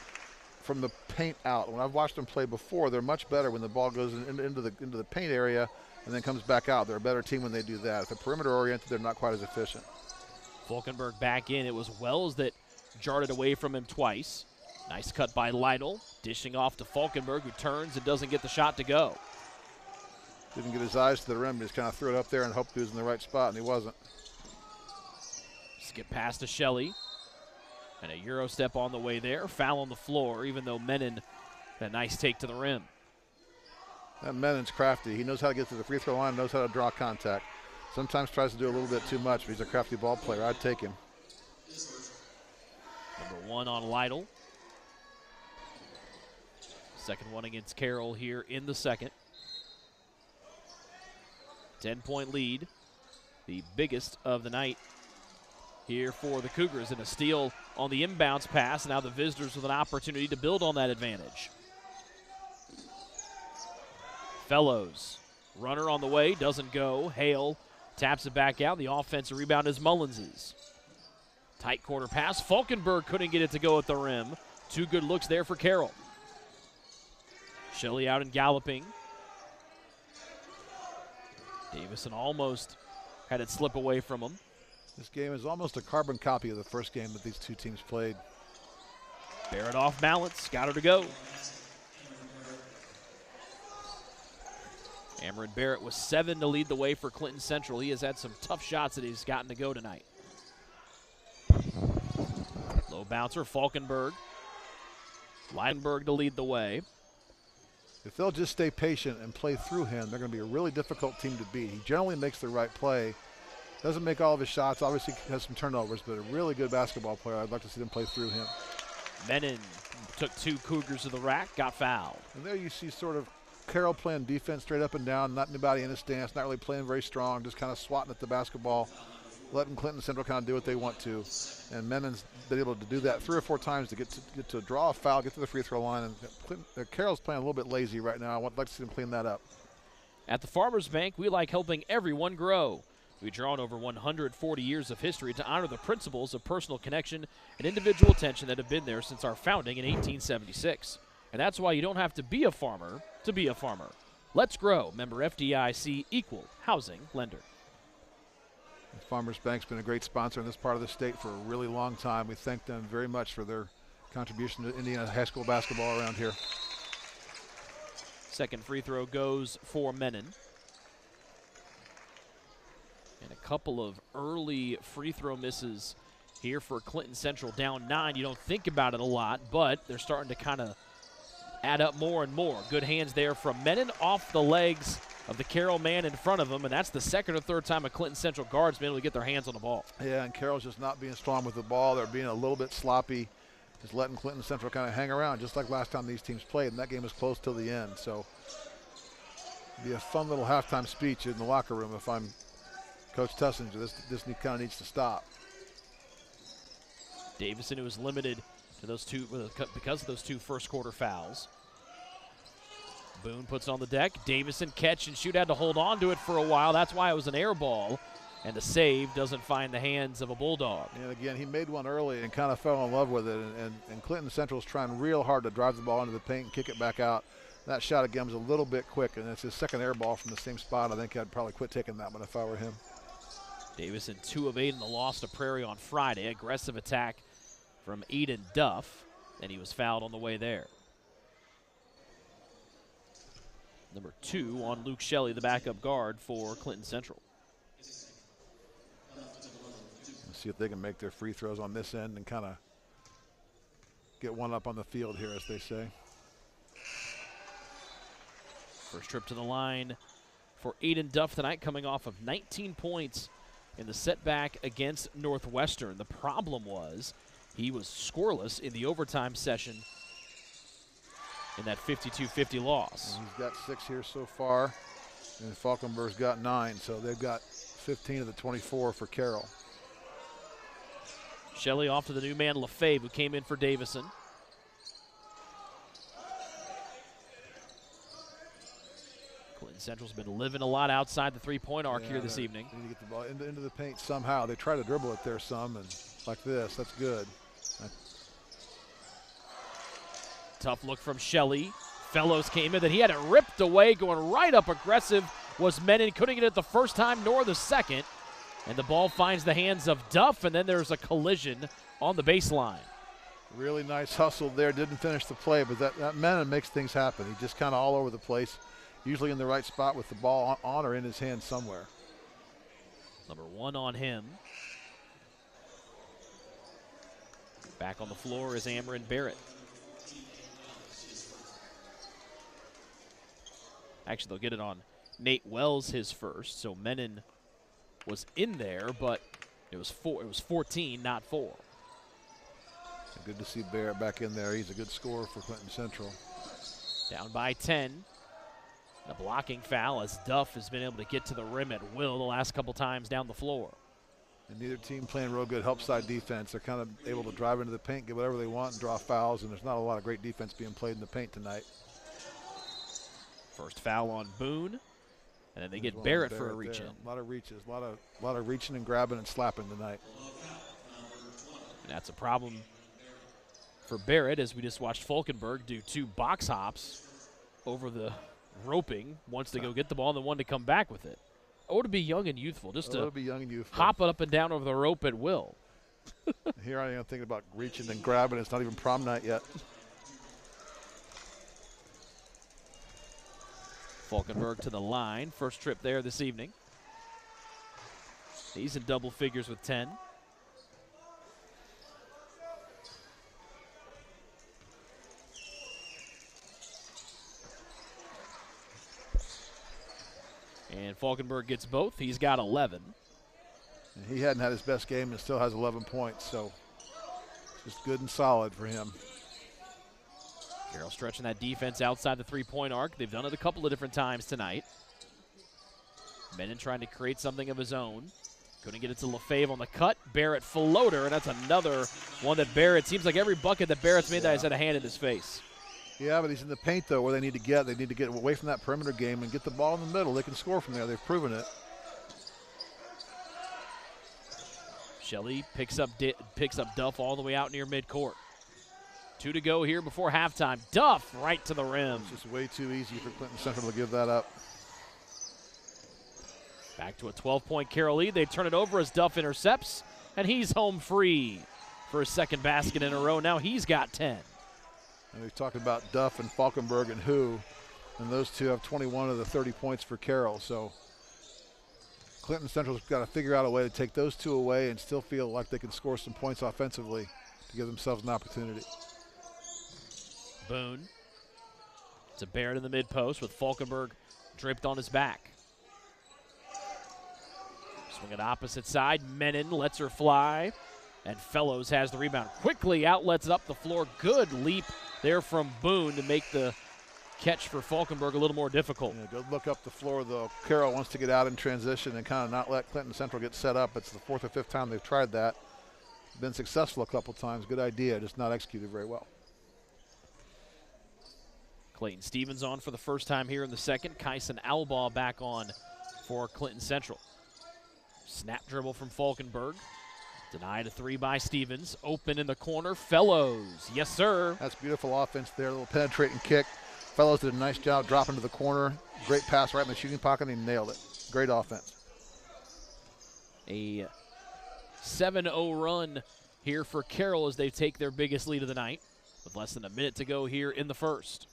from the paint out. When I've watched them play before, they're much better when the ball goes into the paint area and then comes back out. They're a better team when they do that. If they're perimeter oriented, they're not quite as efficient. Falkenberg back in. It was Wells that jarred it away from him twice. Nice cut by Lytle, dishing off to Falkenberg, who turns and doesn't get the shot to go. Didn't get his eyes to the rim. He just kind of threw it up there and hoped he was in the right spot, and he wasn't. Skip pass to Shelley. And a Euro step on the way there. Foul on the floor, even though Menon had a nice take to the rim. That Menon's crafty. He knows how to get to the free throw line, knows how to draw contact. Sometimes tries to do a little bit too much, but he's a crafty ball player. I'd take him. Number 1 on Lytle. Second one against Carroll here in the second. 10-point lead, the biggest of the night here for the Cougars, and a steal on the inbounds pass. Now the visitors with an opportunity to build on that advantage. Fellows, runner on the way, doesn't go. Hale taps it back out. The offensive rebound is Mullins's. Tight corner pass. Falkenberg couldn't get it to go at the rim. 2 good looks there for Carroll. Shelley out and galloping. Davison almost had it slip away from him. This game is almost a carbon copy of the first game that these two teams played. Barrett off balance, got her to go. Cameron Barrett with 7 to lead the way for Clinton Central. He has had some tough shots that he's gotten to go tonight. Low bouncer, Falkenberg. Leidenberg to lead the way. If they'll just stay patient and play through him, they're going to be a really difficult team to beat. He generally makes the right play. Doesn't make all of his shots. Obviously has some turnovers, but a really good basketball player. I'd like to see them play through him. Menon took 2 Cougars to the rack, got fouled. And there you see sort of Carroll playing defense straight up and down, not anybody in his stance, not really playing very strong, just kind of swatting at the basketball, letting Clinton Central kind of do what they want to. And Menon's been able to do that 3 or 4 times to get to draw a foul, get to the free throw line. And Carroll's playing a little bit lazy right now. I'd like to see them clean that up. At the Farmers Bank, we like helping everyone grow. We've drawn over 140 years of history to honor the principles of personal connection and individual attention that have been there since our founding in 1876. And that's why you don't have to be a farmer to be a farmer. Let's grow. Member FDIC, equal housing lender. Farmers Bank's been a great sponsor in this part of the state for a really long time. We thank them very much for their contribution to Indiana high school basketball around here. Second free throw goes for Menon. And a couple of early free throw misses here for Clinton Central, down 9. You don't think about it a lot, but they're starting to kind of add up more and more. Good hands there from Menon off the legs of the Carroll man in front of him, and that's the second or third time a Clinton Central guard's been able to get their hands on the ball. Yeah, and Carroll's just not being strong with the ball. They're being a little bit sloppy, just letting Clinton Central kind of hang around, just like last time these teams played, and that game was close till the end. So it'll be a fun little halftime speech in the locker room if I'm Coach Tussinger. This kind of needs to stop. Davison, who was limited to those 2 because of those 2 first quarter fouls. Boone puts it on the deck. Davison catch and shoot, had to hold on to it for a while. That's why it was an air ball. And the save doesn't find the hands of a Bulldog. And again, he made one early and kind of fell in love with it. And Clinton Central's trying real hard to drive the ball into the paint and kick it back out. That shot again was a little bit quick, and it's his second air ball from the same spot. I think I'd probably quit taking that one if I were him. Davison 2 of 8 in the loss to Prairie on Friday. Aggressive attack from Eden Duff, and he was fouled on the way there. Number 2 on Luke Shelley, the backup guard for Clinton Central. Let's see if they can make their free throws on this end and kind of get one up on the field here, as they say. First trip to the line for Aiden Duff tonight, coming off of 19 points in the setback against Northwestern. The problem was he was scoreless in the overtime session in that 52-50 loss. And he's got 6 here so far, and Falkenberg's got 9, so they've got 15 of the 24 for Carroll. Shelley off to the new man, LaFave, who came in for Davison. Clinton Central's been living a lot outside the three-point arc here this evening. They need to get the ball into the paint somehow. They try to dribble it there some, and like this, that's good. Tough look from Shelley. Fellows came in, that he had it ripped away, going right up aggressive was Menon. Couldn't get it the first time nor the second. And the ball finds the hands of Duff, and then there's a collision on the baseline. Really nice hustle there. Didn't finish the play, but that Menon makes things happen. He just kind of all over the place. usually in the right spot with the ball on or in his hand somewhere. Number 1 on him. Back on the floor is Amron Barrett. Actually, they'll get it on Nate Wells, his first. So Menon was in there, but it was 14, not 4. Good to see Barrett back in there. He's a good scorer for Clinton Central. Down by 10. A blocking foul as Duff has been able to get to the rim at will the last couple times down the floor. And neither team playing real good help side defense. They're kind of able to drive into the paint, get whatever they want, and draw fouls, and there's not a lot of great defense being played in the paint tonight. First foul on Boone, and then they get Barrett for a reach-in. A lot of reaches, a lot of reaching and grabbing and slapping tonight. And that's a problem for Barrett, as we just watched Falkenberg do 2 box hops over the roping once to go get the ball and then one to come back with it. Or to be young and youthful, just to hop it up and down over the rope at will. Here I am thinking about reaching and grabbing. It's not even prom night yet. Falkenberg to the line. First trip there this evening. He's in double figures with 10. And Falkenberg gets both. He's got 11. And he hadn't had his best game and still has 11 points, so just good and solid for him. Carroll stretching that defense outside the three-point arc. They've done it a couple of different times tonight. Menon trying to create something of his own. Couldn't get it to Lefebvre on the cut. Barrett floater, and that's another one that Barrett, seems like every bucket that Barrett's made that has had a hand in his face. Yeah, but he's in the paint, though, where they need to get. They need to get away from that perimeter game and get the ball in the middle. They can score from there. They've proven it. Shelley picks up Duff all the way out near midcourt. 2 to go here before halftime. Duff right to the rim. It's just way too easy for Clinton Central to give that up. Back to a 12-point Carroll lead. They turn it over as Duff intercepts, and he's home free for his second basket in a row. Now he's got 10. And we've talked about Duff and Falkenberg and who, and those two have 21 of the 30 points for Carroll. So Clinton Central's got to figure out a way to take those two away and still feel like they can score some points offensively to give themselves an opportunity. Boone. It's a Barrett in the mid-post with Falkenberg draped on his back. Swing it opposite side. Menon lets her fly. And Fellows has the rebound. Quickly outlets it up the floor. Good leap there from Boone to make the catch for Falkenberg a little more difficult. Yeah, good look up the floor, though. Carroll wants to get out in transition and kind of not let Clinton Central get set up. It's the 4th or 5th time they've tried that. Been successful a couple times. Good idea, just not executed very well. Clayton Stevens on for the first time here in the second. Kyson Albaugh back on for Clinton Central. Snap dribble from Falkenberg. Denied a 3 by Stevens. Open in the corner. Fellows. Yes, sir. That's beautiful offense there. A little penetrating kick. Fellows did a nice job dropping to the corner. Great pass right in the shooting pocket, and he nailed it. Great offense. A 7-0 run here for Carroll as they take their biggest lead of the night with less than a minute to go here in the first.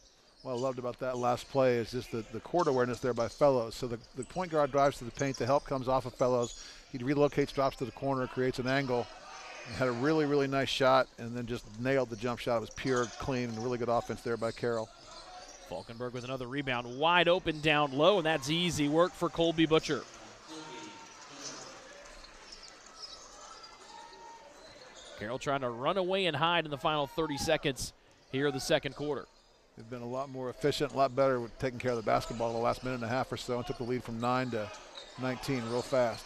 What I loved about that last play is just the court awareness there by Fellows. So the point guard drives to the paint. The help comes off of Fellows. He relocates, drops to the corner, creates an angle. He had a really, really nice shot and then just nailed the jump shot. It was pure, clean, and really good offense there by Carroll. Falkenberg with another rebound. Wide open down low, and that's easy work for Colby Butcher. Carroll trying to run away and hide in the final 30 seconds here of the second quarter. They've been a lot more efficient, a lot better with taking care of the basketball the last minute and a half or so and took the lead from 9 to 19 real fast.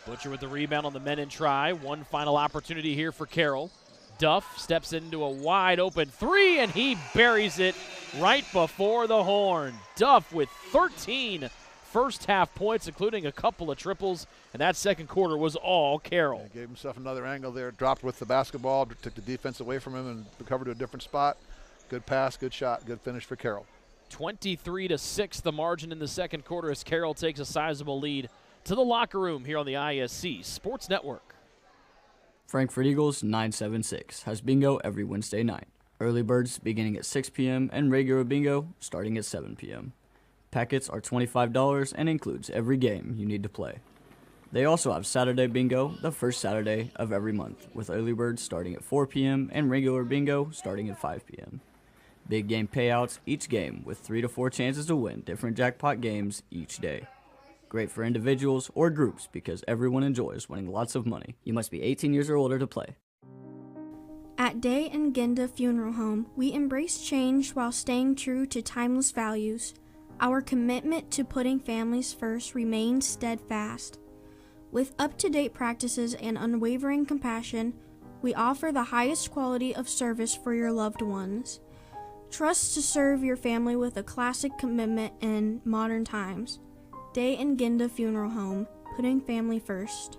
Butcher with the rebound on the Menon try. One final opportunity here for Carroll. Duff steps into a wide open 3, and he buries it right before the horn. Duff with 13 first half points, including a couple of triples, and that second quarter was all Carroll. Yeah, gave himself another angle there, dropped with the basketball, took the defense away from him and recovered to a different spot. Good pass, good shot, good finish for Carroll. 23-6 the margin in the second quarter as Carroll takes a sizable lead to the locker room here on the ISC Sports Network. Frankfurt Eagles 976 has bingo every Wednesday night. Early birds beginning at 6 p.m. and regular bingo starting at 7 p.m. Packets are $25 and includes every game you need to play. They also have Saturday Bingo the first Saturday of every month, with early birds starting at 4 p.m. and regular bingo starting at 5 p.m. Big game payouts each game with 3 to 4 chances to win different jackpot games each day. Great for individuals or groups because everyone enjoys winning lots of money. You must be 18 years or older to play. At Day and Ginda Funeral Home, we embrace change while staying true to timeless values. Our commitment to putting families first remains steadfast. With up-to-date practices and unwavering compassion, we offer the highest quality of service for your loved ones. Trust to serve your family with a classic commitment in modern times. Day and Ginda Funeral Home, putting family first.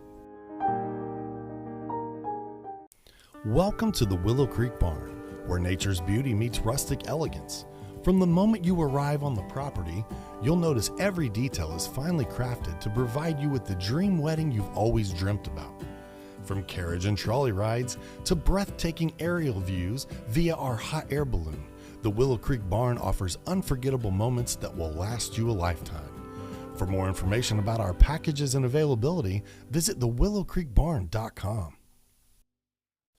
Welcome to the Willow Creek Barn, where nature's beauty meets rustic elegance. From the moment you arrive on the property, you'll notice every detail is finely crafted to provide you with the dream wedding you've always dreamt about. From carriage and trolley rides to breathtaking aerial views via our hot air balloon, the Willow Creek Barn offers unforgettable moments that will last you a lifetime. For more information about our packages and availability, visit thewillowcreekbarn.com.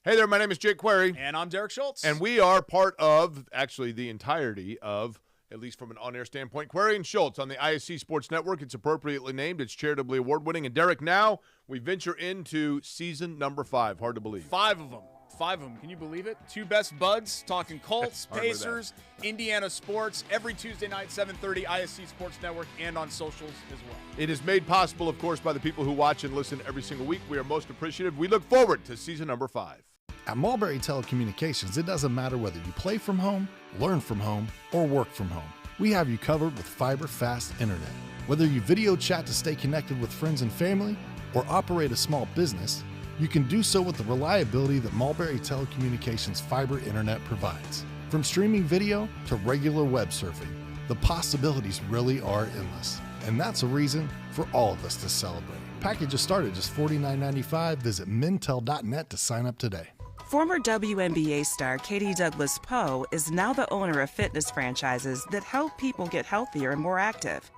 Hey there, my name is Jake Query. And I'm Derek Schultz. And we are part of, actually, the entirety of, at least from an on-air standpoint, Query and Schultz on the IHSAA Sports Network. It's appropriately named. It's charitably award-winning. And Derek, now we venture into season number 5. Hard to believe. 5 of them. 5 of them. Can you believe it? 2 best buds, talking Colts, Pacers, Indiana sports, every Tuesday night, 7:30, IHSAA Sports Network, and on socials as well. It is made possible, of course, by the people who watch and listen every single week. We are most appreciative. We look forward to season number 5. At Mulberry Telecommunications, it doesn't matter whether you play from home, learn from home, or work from home. We have you covered with fiber-fast internet. Whether you video chat to stay connected with friends and family, or operate a small business, you can do so with the reliability that Mulberry Telecommunications fiber internet provides. From streaming video to regular web surfing, the possibilities really are endless. And that's a reason for all of us to celebrate. Packages start at just $49.95. Visit mintel.net to sign up today. Former WNBA star Katie Douglas Poe is now the owner of fitness franchises that help people get healthier and more active.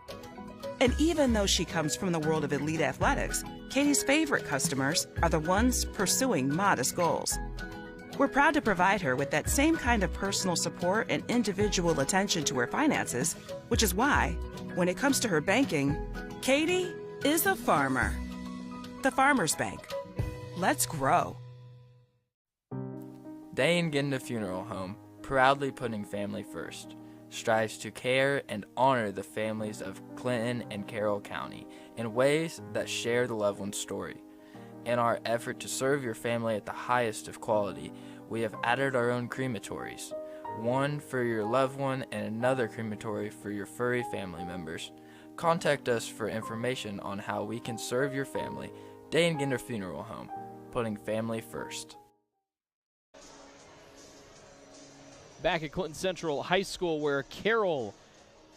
And even though she comes from the world of elite athletics, Katie's favorite customers are the ones pursuing modest goals. We're proud to provide her with that same kind of personal support and individual attention to her finances, which is why, when it comes to her banking, Katie is a farmer. The Farmers Bank. Let's grow. Day and Ginda Funeral Home, proudly putting family first, strives to care and honor the families of Clinton and Carroll County in ways that share the loved one's story. In our effort to serve your family at the highest of quality, we have added our own crematories, one for your loved one and another crematory for your furry family members. Contact us for information on how we can serve your family. Day and Ginda Funeral Home, putting family first. Back at Clinton Central High School, where Carroll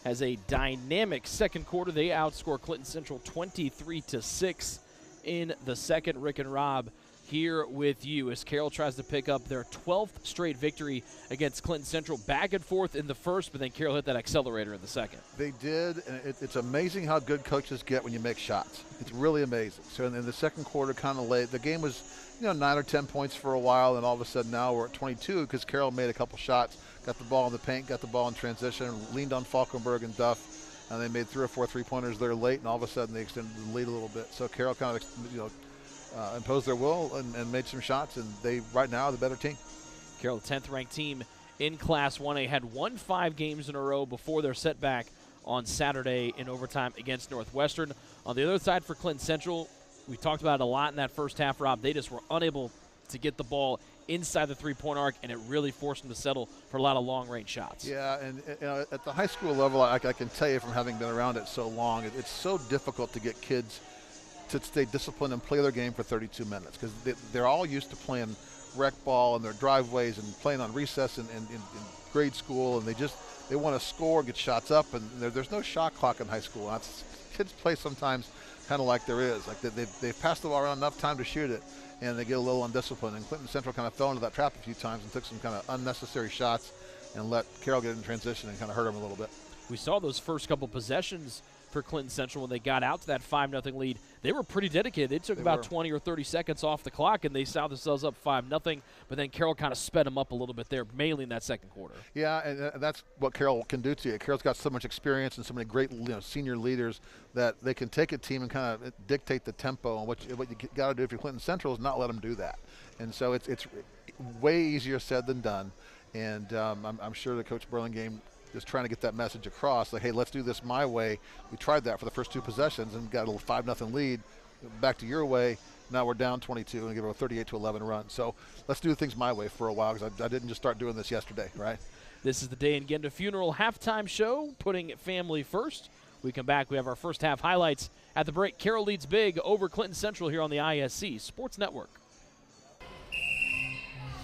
has a dynamic second quarter. They outscore Clinton Central 23-6 in the second. Rick and Rob here with you as Carroll tries to pick up their 12th straight victory against Clinton Central. Back and forth in the first, but then Carroll hit that accelerator in the second. They did, and it's amazing how good coaches get when you make shots. It's really amazing. So in the second quarter, kind of late, the game was 9 or 10 points for a while, and all of a sudden now we're at 22 because Carroll made a couple shots, got the ball in the paint, got the ball in transition, leaned on Falkenberg and Duff, and they made 3 or 4 3-pointers there late, and all of a sudden they extended the lead a little bit. So Carroll kind of imposed their will and made some shots, and they right now are the better team. Carroll, the 10th ranked team in Class 1A, had won 5 games in a row before their setback on Saturday in overtime against Northwestern. On the other side for Clinton Central, we talked about it a lot in that first half, Rob. They just were unable to get the ball inside the three-point arc, and it really forced them to settle for a lot of long-range shots. Yeah, and at the high school level, I can tell you from having been around it so long, it's so difficult to get kids to stay disciplined and play their game for 32 minutes because they're all used to playing rec ball in their driveways and playing on recess in grade school, and they want to score, get shots up, and there's no shot clock in high school. Kids play sometimes kind of like there is. Like they've passed the ball around enough time to shoot it, and they get a little undisciplined. And Clinton Central kind of fell into that trap a few times and took some kind of unnecessary shots and let Carroll get in transition and kind of hurt them a little bit. we saw those first couple possessions for Clinton Central when they got out to that 5-0 lead. They were pretty dedicated. They took about 20 or 30 seconds off the clock, and they saw themselves up 5-0, but then Carroll kind of sped them up a little bit there, mainly in that second quarter. Yeah, and that's what Carroll can do to you. Carroll's got so much experience and so many great senior leaders that they can take a team and kind of dictate the tempo. And what you got to do if you're Clinton Central is not let them do that. And so it's way easier said than done. And I'm sure that Coach Burlingame just trying to get that message across, like, hey, let's do this my way. We tried that for the first 2 possessions and got a little 5-0 lead. Back to your way. Now we're down 22 and give it a 38-11 run. So let's do things my way for a while, because I didn't just start doing this yesterday, right? This is the Day in Genda Funeral halftime show, putting family first. We come back. We have our first half highlights at the break. Carroll leads big over Clinton Central here on the ISC Sports Network.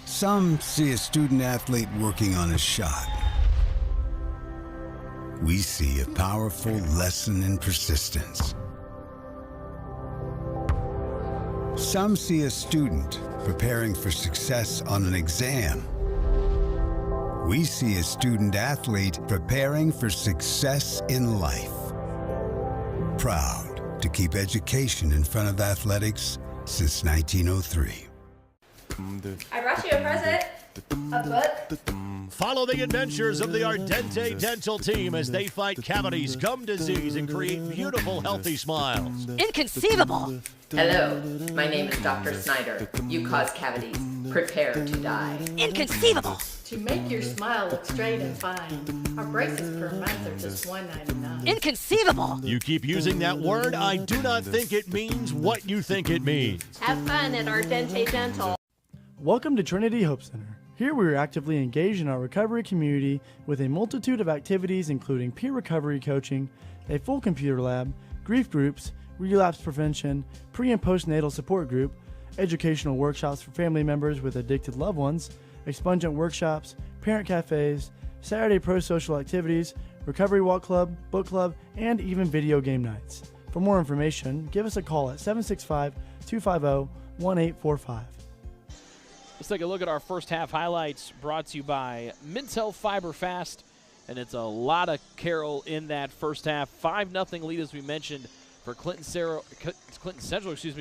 Some see a student athlete working on a shot. We see a powerful lesson in persistence. Some see a student preparing for success on an exam. We see a student athlete preparing for success in life. Proud to keep education in front of athletics since 1903. I brought you a present. A book. Follow the adventures of the Ardente Dental team as they fight cavities, gum disease, and create beautiful, healthy smiles. Inconceivable. Hello, my name is Dr. Snyder. You cause cavities. Prepare to die. Inconceivable. To make your smile look straight and fine, our braces per month are just $1.99. Inconceivable. You keep using that word, I do not think it means what you think it means. Have fun at Ardente Dental. Welcome to Trinity Hope Center. Here we are actively engaged in our recovery community with a multitude of activities including peer recovery coaching, a full computer lab, grief groups, relapse prevention, pre- and postnatal support group, educational workshops for family members with addicted loved ones, expungent workshops, parent cafes, Saturday pro-social activities, recovery walk club, book club, and even video game nights. For more information, give us a call at 765-250-1845. Let's take a look at our first half highlights brought to you by Mintel Fiber Fast. And it's a lot of Carroll in that first half. 5-0 lead, as we mentioned, for Clinton Central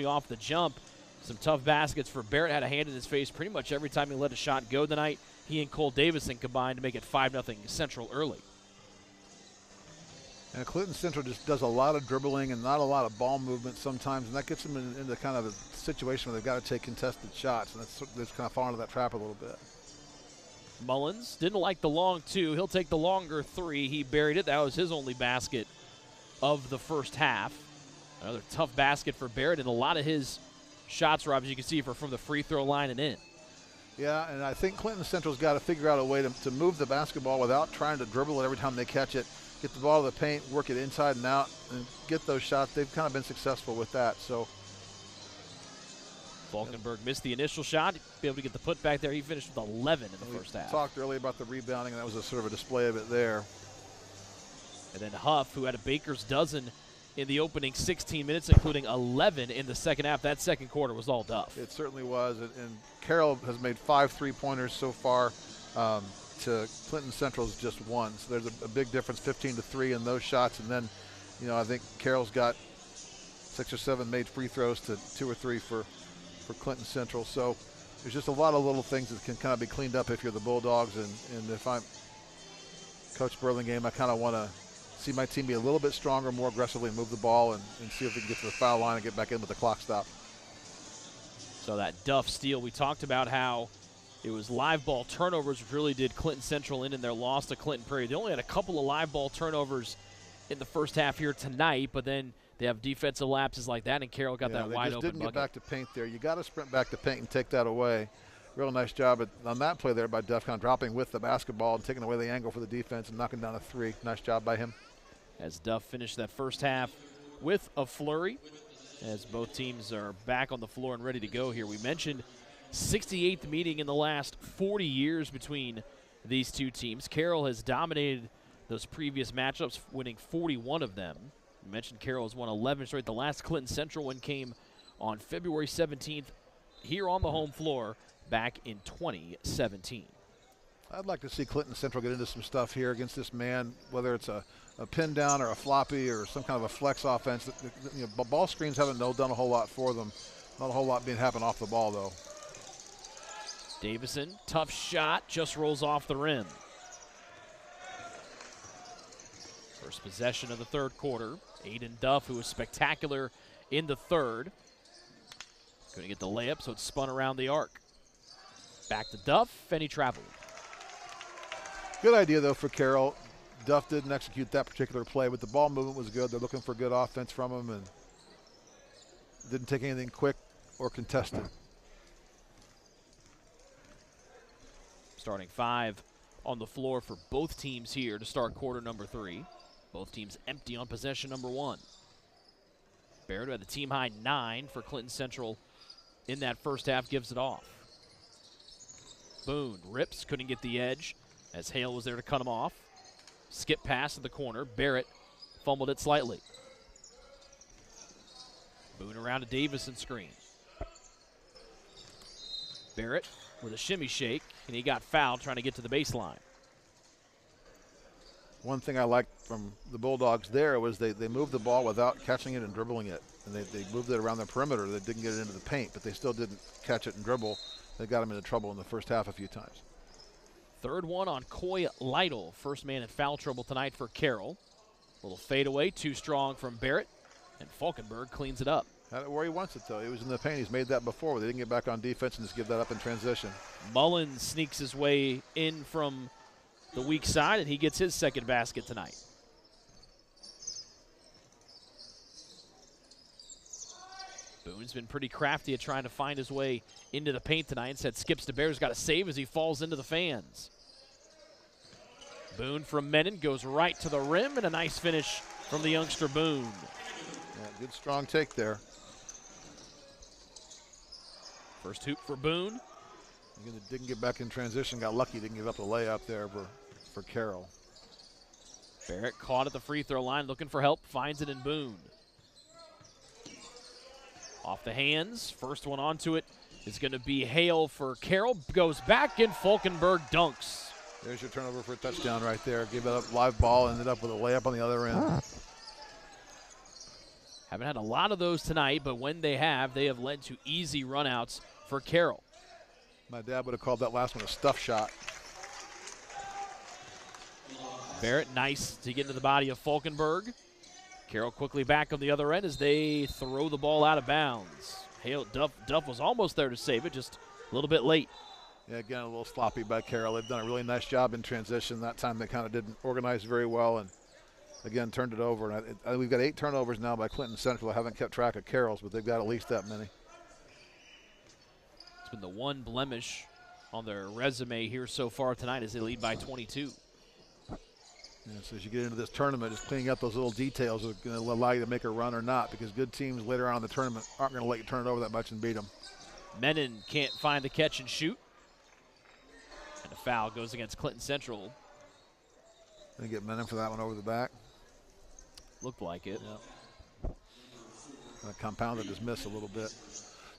off the jump. Some tough baskets for Barrett. Had a hand in his face pretty much every time he let a shot go tonight. He and Cole Davison combined to make it 5-0 Central early. And Clinton Central just does a lot of dribbling and not a lot of ball movement sometimes, and that gets them into kind of a situation where they've got to take contested shots, and that's kind of fallen into that trap a little bit. Mullins didn't like the long 2. He'll take the longer 3. He buried it. That was his only basket of the first half. Another tough basket for Barrett, and a lot of his shots, Rob, as you can see, from the free throw line and in. Yeah, and I think Clinton Central's got to figure out a way to move the basketball without trying to dribble it every time they catch it. Get the ball to the paint, work it inside and out, and get those shots. They've kind of been successful with that. So Falkenberg missed the initial shot. Be able to get the putback there. He finished with 11 in the first half. Talked earlier about the rebounding, and that was a sort of a display of it there. And then Huff, who had a baker's dozen in the opening 16 minutes, including 11 in the second half. That second quarter was all Duff. It certainly was. And Carroll has made 5 3-pointers so far. To Clinton Central's just 1. So there's a big difference, 15-3 in those shots. And then, I think Carroll's got 6 or 7 made free throws to 2 or 3 for Clinton Central. So there's just a lot of little things that can kind of be cleaned up if you're the Bulldogs. And if I'm Coach Burlingame, I kind of want to see my team be a little bit stronger, more aggressively move the ball and see if we can get to the foul line and get back in with the clock stop. So that Duff steal, we talked about how it was live ball turnovers which really did Clinton Central in their loss to Clinton Prairie. They only had a couple of live ball turnovers in the first half here tonight, but then they have defensive lapses like that, and Carroll got that wide open didn't bucket. Get back to paint there. You got to sprint back to paint and take that away. Real nice job on that play there by Duff, kind of dropping with the basketball and taking away the angle for the defense and knocking down a 3. Nice job by him. As Duff finished that first half with a flurry, as both teams are back on the floor and ready to go here. We mentioned 68th meeting in the last 40 years between these two teams. Carroll has dominated those previous matchups, winning 41 of them. We mentioned Carroll has won 11 straight. The last Clinton Central one came on February 17th here on the home floor back in 2017. I'd like to see Clinton Central get into some stuff here against this man, whether it's a pin down or a floppy or some kind of a flex offense. You know, ball screens haven't done a whole lot for them. Not a whole lot being happened off the ball, though. Davison, tough shot, just rolls off the rim. First possession of the third quarter. Aiden Duff, who was spectacular in the third. Couldn't get the layup, so it spun around the arc. Back to Duff, and he traveled. Good idea, though, for Carroll. Duff didn't execute that particular play, but the ball movement was good. They're looking for good offense from him, and didn't take anything quick or contested. Starting 5 on the floor for both teams here to start quarter number 3. Both teams empty on possession number 1. Barrett had the team high 9 for Clinton Central in that first half, gives it off. Boone rips, couldn't get the edge as Hale was there to cut him off. Skip pass to the corner. Barrett fumbled it slightly. Boone around to Davison screen. Barrett with a shimmy shake, and he got fouled trying to get to the baseline. One thing I liked from the Bulldogs there was they moved the ball without catching it and dribbling it. And they moved it around the perimeter. They didn't get it into the paint, but they still didn't catch it and dribble. They got them into trouble in the first half a few times. Third one on Coy Lytle. First man in foul trouble tonight for Carroll. Little fadeaway, too strong from Barrett, and Falkenberg cleans it up. Had it where he wants it, though. He was in the paint. He's made that before, where they didn't get back on defense and just give that up in transition. Mullins sneaks his way in from the weak side, and he gets his second basket tonight. Boone's been pretty crafty at trying to find his way into the paint tonight. Instead, skips to Bears, got a save as he falls into the fans. Boone from Menon goes right to the rim, and a nice finish from the youngster Boone. Yeah, good strong take there. First hoop for Boone. Again, didn't get back in transition, got lucky, didn't give up the layup there for Carroll. Barrett caught at the free throw line, looking for help, finds it in Boone. Off the hands, first one onto it is going to be Hale for Carroll. Goes back, and Falkenberg dunks. There's your turnover for a touchdown right there. Gave it up, live ball, ended up with a layup on the other end. Haven't had a lot of those tonight, but when they have led to easy runouts for Carroll. My dad would have called that last one a stuff shot. Barrett, nice to get into the body of Falkenberg. Carroll quickly back on the other end as they throw the ball out of bounds. Hale, Duff was almost there to save it, just a little bit late. Yeah, again, a little sloppy by Carroll. They've done a really nice job in transition. That time they kind of didn't organize very well and, again, turned it over. And we've got 8 turnovers now by Clinton Central. I haven't kept track of Carroll's, but they've got at least that many. It's been the one blemish on their resume here so far tonight as they lead by 22. Yeah, so as you get into this tournament, just cleaning up those little details are going to allow you to make a run or not, because good teams later on in the tournament aren't going to let you turn it over that much and beat them. Menon can't find the catch and shoot. And a foul goes against Clinton Central. They get Menon for that one over the back. Looked like it. Yeah. Compounded his miss a little bit.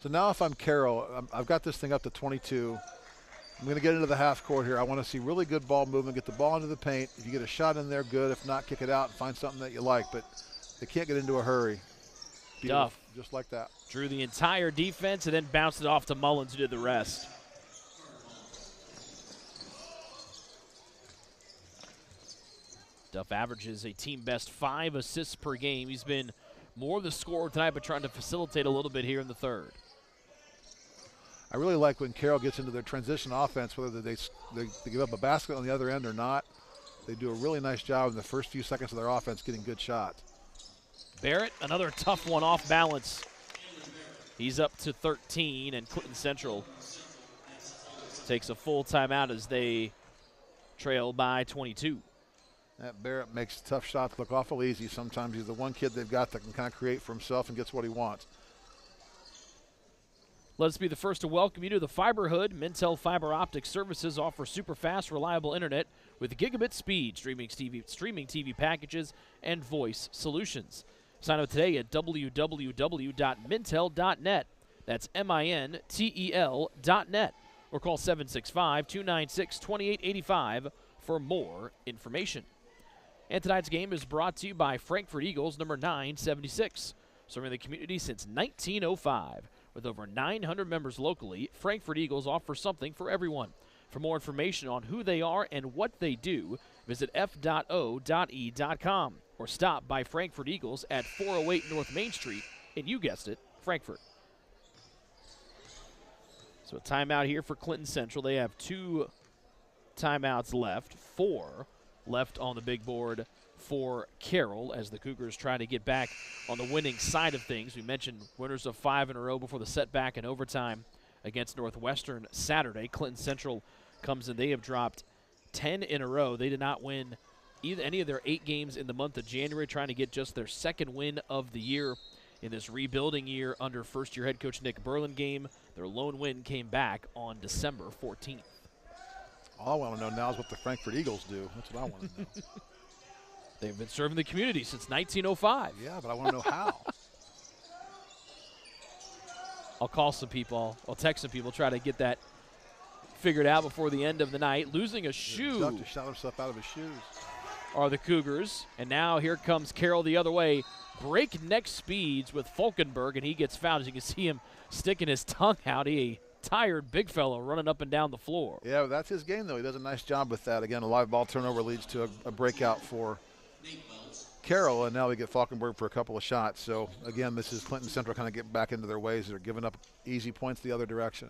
So now if I'm Carroll, I've got this thing up to 22. I'm going to get into the half court here. I want to see really good ball movement, get the ball into the paint. If you get a shot in there, good. If not, kick it out and find something that you like. But they can't get into a hurry. Duff. Just like that. Drew the entire defense and then bounced it off to Mullins, who did the rest. Duff averages a team best 5 assists per game. He's been more of the scorer tonight, but trying to facilitate a little bit here in the third. I really like when Carroll gets into their transition offense, whether they give up a basket on the other end or not. They do a really nice job in the first few seconds of their offense getting good shots. Barrett, another tough one off balance. He's up to 13, and Clinton Central takes a full timeout as they trail by 22. That Barrett makes tough shots look awful easy. Sometimes he's the one kid they've got that can kind of create for himself and gets what he wants. Let us be the first to welcome you to the Fiber Hood. Mintel Fiber Optic Services offer super fast, reliable internet with gigabit speed, streaming TV packages, and voice solutions. Sign up today at www.mintel.net. That's MINTEL.net. or call 765-296-2885 for more information. And tonight's game is brought to you by Frankfurt Eagles, number 976, serving the community since 1905. With over 900 members locally, Frankfurt Eagles offer something for everyone. For more information on who they are and what they do, visit f.o.e.com or stop by Frankfurt Eagles at 408 North Main Street in, you guessed it, Frankfurt. So a timeout here for Clinton Central. They have 2 timeouts left, 4 left on the big board for Carroll as the Cougars try to get back on the winning side of things. We mentioned winners of 5 in a row before the setback in overtime against Northwestern Saturday. Clinton Central comes in. They have dropped 10 in a row. They did not win any of their 8 games in the month of January, trying to get just their second win of the year in this rebuilding year under first-year head coach Nick Burlingame. Their lone win came back on December 14th. All I want to know now is what the Frankfurt Eagles do. That's what I want to know. They've been serving the community since 1905. Yeah, but I want to know how. I'll call some people. I'll text some people, try to get that figured out before the end of the night. Losing a shoe. Duck just shot himself out of his shoes. Are the Cougars. And now here comes Carroll the other way. Breakneck speeds with Falkenberg, and he gets fouled. As you can see him sticking his tongue out. A tired big fellow running up and down the floor. Yeah, that's his game, though. He does a nice job with that. Again, a live ball turnover leads to a breakout for Carroll, and now we get Falkenberg for a couple of shots. So, again, this is Clinton Central kind of getting back into their ways. They're giving up easy points the other direction.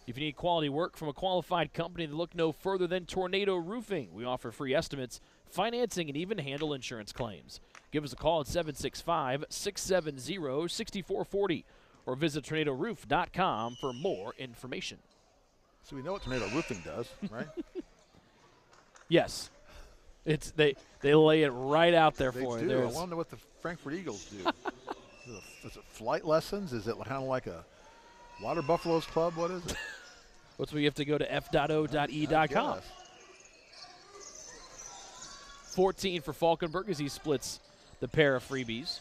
If you need quality work from a qualified company, then look no further than Tornado Roofing. We offer free estimates, financing, and even handle insurance claims. Give us a call at 765-670-6440 or visit tornadoroof.com for more information. So we know what Tornado Roofing does, right? Yes. It's they lay it right out there They for do. you. I want to know what the Frankfurt Eagles do. Is it flight lessons? Is it kind of like a Water Buffaloes Club? What is it? What's where you have to go to f.o.e.com. 14 for Falkenberg as he splits the pair of freebies.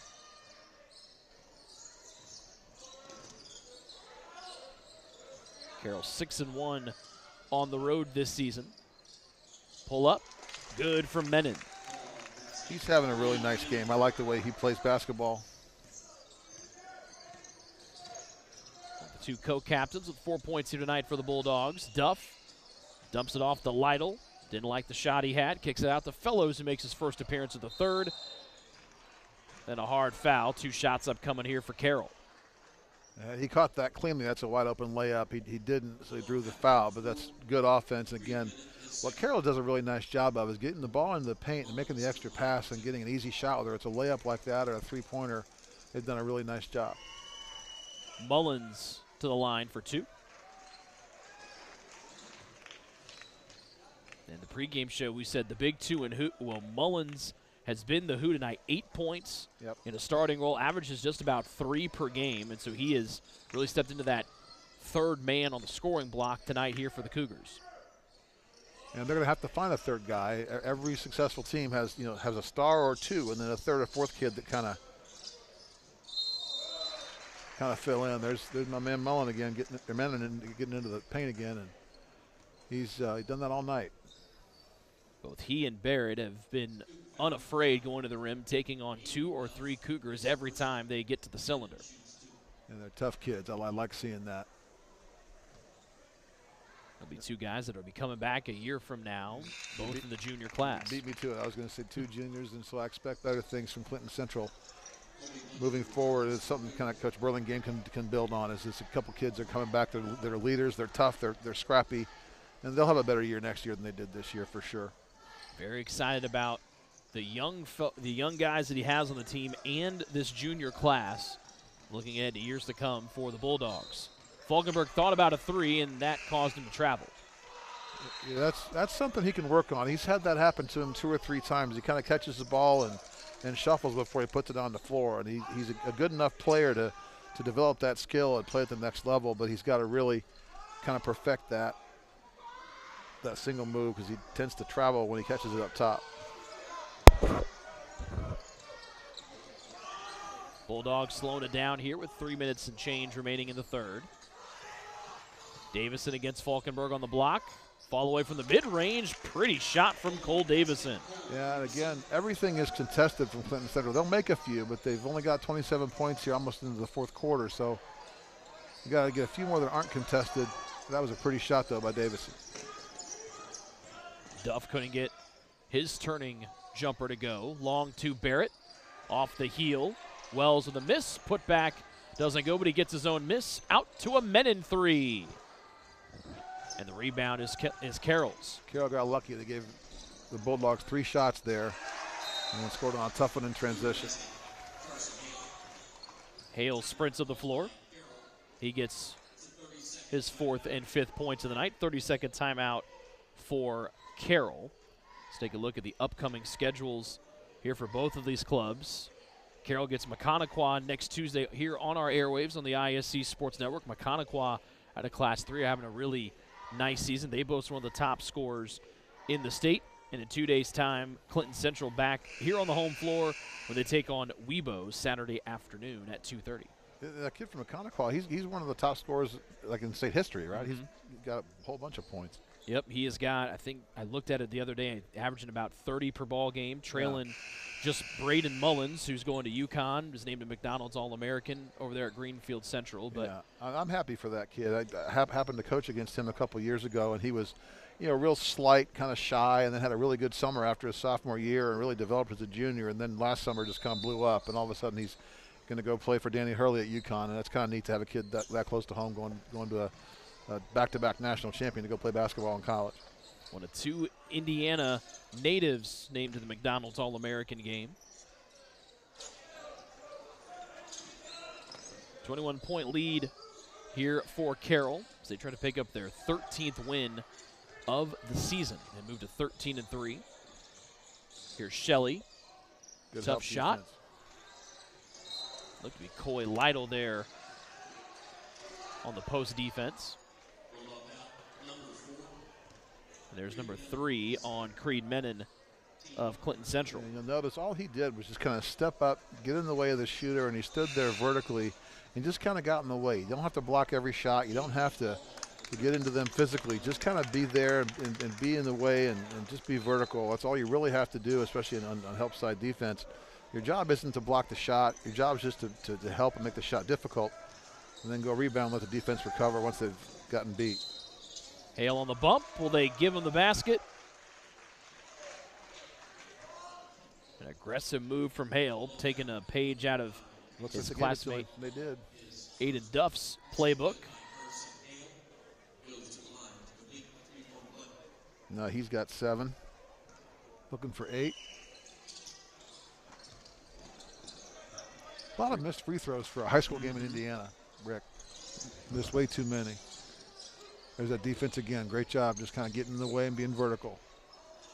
Carroll 6-1 on the road this season. Pull up. Good from Menon. He's having a really nice game. I like the way he plays basketball. The 2 co-captains with 4 points here tonight for the Bulldogs. Duff dumps it off to Lytle. Didn't like the shot he had. Kicks it out to Fellows, who makes his first appearance of the third. Then a hard foul. 2 shots up coming here for Carroll. He caught that cleanly. That's a wide open layup. He didn't, so he drew the foul, but that's good offense. Again, what Carroll does a really nice job of is getting the ball into the paint and making the extra pass and getting an easy shot, whether it's a layup like that or a three-pointer. They've done a really nice job. Mullins to the line for 2. In the pregame show, we said the big 2 in who. Well, Mullins has been the who tonight. 8 points in a starting role. Averages just about 3 per game, and so he has really stepped into that third man on the scoring block tonight here for the Cougars. And they're going to have to find a third guy. Every successful team has a star or 2, and then a third or fourth kid that kind of fill in. There's my man Mullen again, getting into the paint again, and he's done that all night. Both he and Barrett have been unafraid going to the rim, taking on 2 or 3 Cougars every time they get to the cylinder. And they're tough kids. I like seeing that. There'll be 2 guys that will be coming back a year from now, both in the junior class. Beat me to it. I was going to say 2 juniors, and so I expect better things from Clinton Central moving forward. It's something kind of Coach Burlingame can build on. Is a couple kids are coming back. They're leaders. They're tough. They're scrappy, and they'll have a better year next year than they did this year for sure. Very excited about the young guys that he has on the team and this junior class. Looking ahead to years to come for the Bulldogs. Falkenberg thought about a 3, and that caused him to travel. Yeah, that's something he can work on. He's had that happen to him 2 or 3 times. He kind of catches the ball and shuffles before he puts it on the floor. And he's a good enough player to develop that skill and play at the next level, but he's got to really kind of perfect that single move because he tends to travel when he catches it up top. Bulldogs slowing it down here with 3 minutes and change remaining in the third. Davison against Falkenberg on the block. Fall away from the mid-range. Pretty shot from Cole Davison. Yeah, and again, everything is contested from Clinton Central. They'll make a few, but they've only got 27 points here almost into the fourth quarter. So you got to get a few more that aren't contested. That was a pretty shot, though, by Davison. Duff couldn't get his turning jumper to go. Long to Barrett. Off the heel. Wells with a miss. Put back. Doesn't go, but he gets his own miss. Out to a Menon three. And the rebound is Carroll's. Carroll got lucky. They gave the Bulldogs 3 shots there and then scored on a tough one in transition. Hale sprints up the floor. He gets his 4th and 5th points of the night. 30-second timeout for Carroll. Let's take a look at the upcoming schedules here for both of these clubs. Carroll gets Maconaquah next Tuesday here on our airwaves on the ISC Sports Network. Maconaquah out of Class 3 are having a really nice season. They boast one of the top scorers in the state. And in 2 days' time, Clinton Central back here on the home floor when they take on Webo Saturday afternoon at 2:30. That kid from Maconaquah, he's one of the top scorers like in state history, right? Mm-hmm. He's got a whole bunch of points. Yep, he has got, I think I looked at it the other day, averaging about 30 per ball game, trailing just Braden Mullins, who's going to UConn, was named a McDonald's All-American over there at Greenfield Central. But yeah, I'm happy for that kid. I happened to coach against him a couple years ago, and he was, real slight, kind of shy, and then had a really good summer after his sophomore year and really developed as a junior, and then last summer just kind of blew up, and all of a sudden he's going to go play for Danny Hurley at UConn, and that's kind of neat to have a kid that close to home going to a back-to-back national champion to go play basketball in college. One of 2 Indiana natives named to the McDonald's All-American game. 21-point lead here for Carroll as they try to pick up their 13th win of the season and move to 13-3. Here's Shelley. Good Tough shot. Defense. Looked to be Coy Lytle there on the post defense. And there's number 3 on Creed Menon of Clinton Central. And you'll notice all he did was just kind of step up, get in the way of the shooter, and he stood there vertically and just kind of got in the way. You don't have to block every shot. You don't have to get into them physically. Just kind of be there and be in the way and just be vertical. That's all you really have to do, especially on help side defense. Your job isn't to block the shot. Your job is just to help and make the shot difficult and then go rebound, let the defense recover once they've gotten beat. Hale on the bump. Will they give him the basket? An aggressive move from Hale, taking a page out of his classmate They did. Aiden Duff's playbook. No, he's got 7. Looking for 8. A lot of missed free throws for a high school game in Indiana, Rick. Missed way too many. There's that defense again. Great job just kind of getting in the way and being vertical.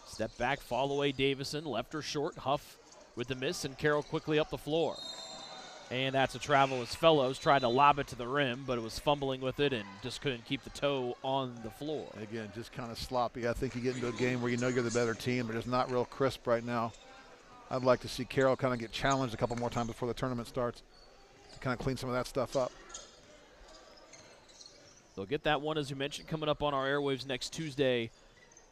Step back, fall away Davison, left or short. Huff with the miss, and Carroll quickly up the floor. And that's a travel as Fellows tried to lob it to the rim, but it was fumbling with it and just couldn't keep the toe on the floor. Again, just kind of sloppy. I think you get into a game where you know you're the better team, but it's not real crisp right now. I'd like to see Carroll kind of get challenged a couple more times before the tournament starts to kind of clean some of that stuff up. They'll get that one, as you mentioned, coming up on our airwaves next Tuesday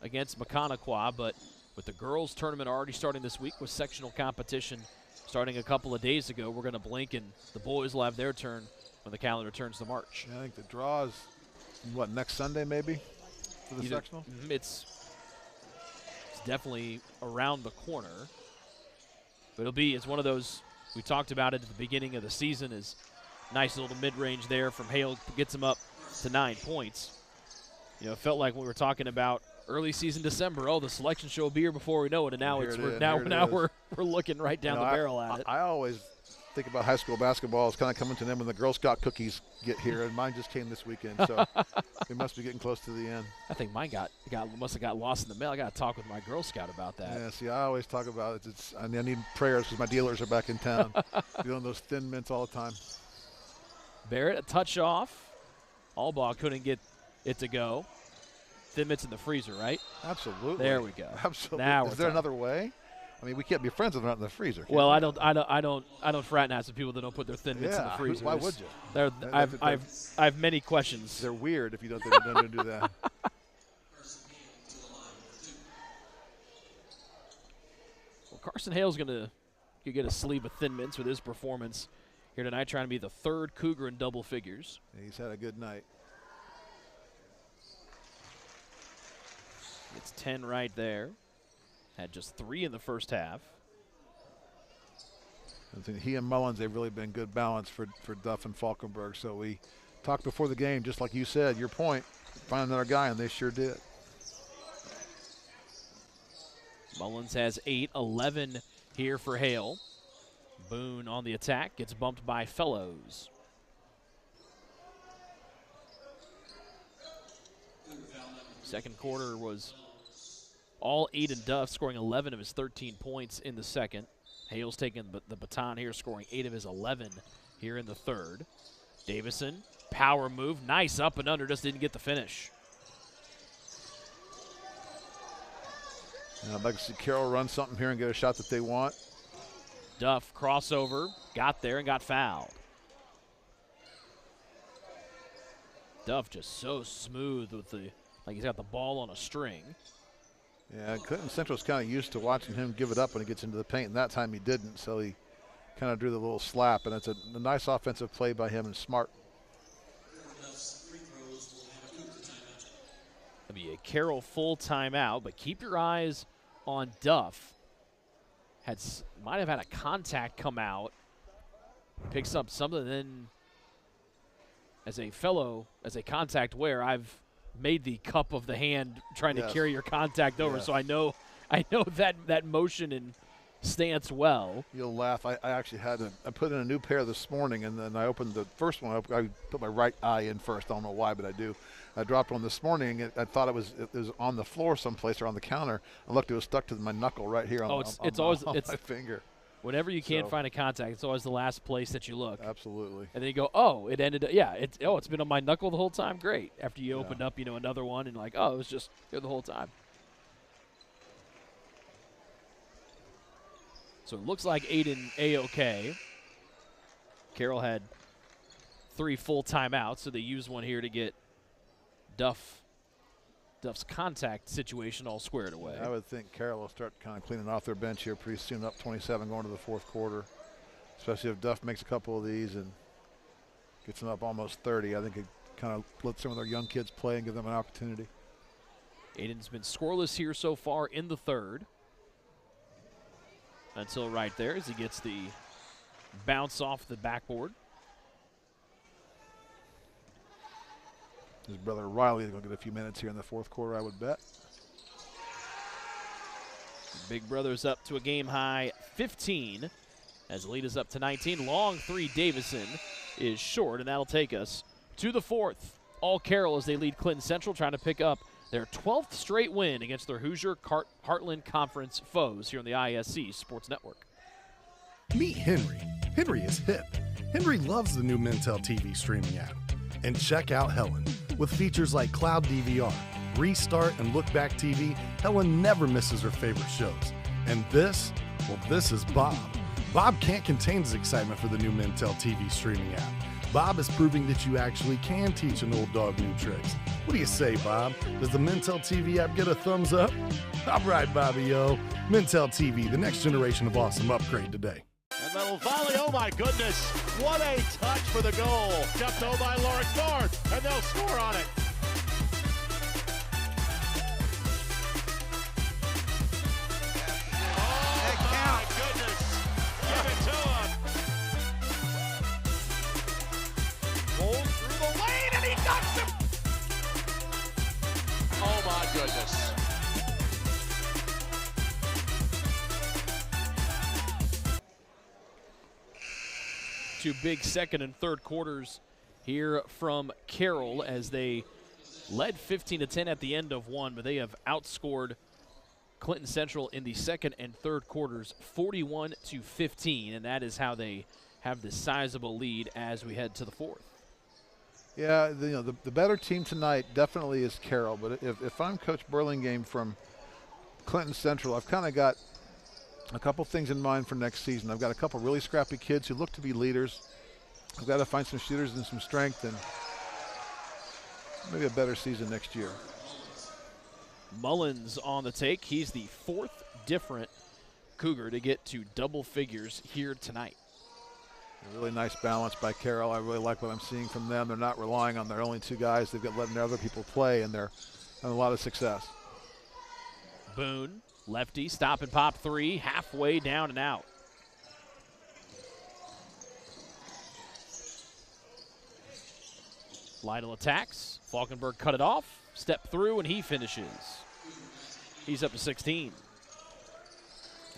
against Maconaquah. But with the girls' tournament already starting this week with sectional competition starting a couple of days ago, we're going to blink and the boys will have their turn when the calendar turns to March. I think the draw is, next Sunday maybe for the sectional? It's definitely around the corner. But it's one of those, we talked about it at the beginning of the season, is nice little mid-range there from Hale, gets him up to 9 points. It felt like when we were talking about early season December, the selection show will be here before we know it, and now we're looking right down the barrel at it. I always think about high school basketball as kind of coming to them when the Girl Scout cookies get here, and mine just came this weekend, so we must be getting close to the end. I think mine must have got lost in the mail. I got to talk with my Girl Scout about that. Yeah, see, I always talk about it. I need prayers because my dealers are back in town doing those thin mints all the time. Barrett, a touch off. Allbaugh couldn't get it to go. Thin mints in the freezer, right? Absolutely. There we go. Absolutely. Now is there another way? I mean, we can't be friends with them out in the freezer. Well, I don't fraternize with people that don't put their Thin Mints in the freezer. Why would you? I have many questions. They're weird if you don't do that. Well, Carson Hale's going to get a sleeve of Thin Mints with his performance here tonight, trying to be the third Cougar in double figures. He's had a good night. It's 10 right there. Had just 3 in the first half. I think he and Mullins, they've really been good balance for Duff and Falkenberg. So we talked before the game, just like you said, your point, find another guy, and they sure did. Mullins has 8, 11 here for Hale. Boone on the attack, gets bumped by Fellows. Second quarter was all Aiden Duff, scoring 11 of his 13 points in the second. Hale's taking the baton here, scoring 8 of his 11 here in the third. Davison, power move, nice up and under, just didn't get the finish. I'd like to see Carroll run something here and get a shot that they want. Duff, crossover, got there and got fouled. Duff just so smooth with like he's got the ball on a string. Yeah, Clinton Central's kind of used to watching him give it up when he gets into the paint, and that time he didn't, so he kind of drew the little slap, and it's a nice offensive play by him and smart. It'll be a Carroll full timeout, but keep your eyes on Duff. Might have had a contact come out, picks up something, then as a contact wear, I've made the cup of the hand trying to carry your contact over, so I know that motion and stance well. You'll laugh. I actually I put in a new pair this morning, and then I opened the first one up. I put my right eye in first. I don't know why, but I do. I dropped one this morning. I thought it was on the floor someplace or on the counter. I looked, it was stuck to my knuckle right here on my finger. Whenever you can't find a contact, it's always the last place that you look. Absolutely. And then you go, oh, it ended up, it's been on my knuckle the whole time. Great. After you opened up, another one, and like, oh, it was just there the whole time. So it looks like Aiden A-OK. Carroll had 3 full timeouts, so they used one here to get Duff's contact situation all squared away. I would think Carroll will start kind of cleaning off their bench here pretty soon, up 27 going to the fourth quarter, especially if Duff makes a couple of these and gets them up almost 30. I think it kind of let some of their young kids play and give them an opportunity. Aiden's been scoreless here so far in the third. Until right there as he gets the bounce off the backboard. His brother Riley is going to get a few minutes here in the fourth quarter, I would bet. Big brother's up to a game high 15 as the lead is up to 19. Long 3 Davison is short, and that'll take us to the fourth. All Carroll as they lead Clinton Central, trying to pick up their 12th straight win against their Hoosier Heartland Conference foes here on the ISC Sports Network. Meet Henry. Henry is hip. Henry loves the new Mintel TV streaming app. And check out Helen. With features like Cloud DVR, Restart, and Look Back TV, Helen never misses her favorite shows. And this is Bob. Bob can't contain his excitement for the new Mintel TV streaming app. Bob is proving that you actually can teach an old dog new tricks. What do you say, Bob? Does the Mintel TV app get a thumbs up? All right, Bobby-o. Mintel TV, the next generation of awesome, upgrade today. And that'll volley, oh my goodness. What a touch for the goal. Jumped over by Lawrence North, and they'll score on it. Oh my goodness. Give it to him. Rolls through the lane, and he ducks him. Oh my goodness. 2 big second and third quarters here from Carroll as they led 15-10 at the end of one, but they have outscored Clinton Central in the second and third quarters 41-15, and that is how they have this sizable lead as we head to the fourth. Yeah, the better team tonight definitely is Carroll, but if I'm Coach Burlingame from Clinton Central, I've kind of got a couple things in mind for next season. I've got a couple really scrappy kids who look to be leaders. I've got to find some shooters and some strength, and maybe a better season next year. Mullins on the take. He's the 4th different Cougar to get to double figures here tonight. A really nice balance by Carroll. I really like what I'm seeing from them. They're not relying on their only 2 guys. They've got letting other people play, and they're having a lot of success. Boone, lefty, stop and pop 3, halfway down and out. Lytle attacks. Falkenberg cut it off, step through, and he finishes. He's up to 16.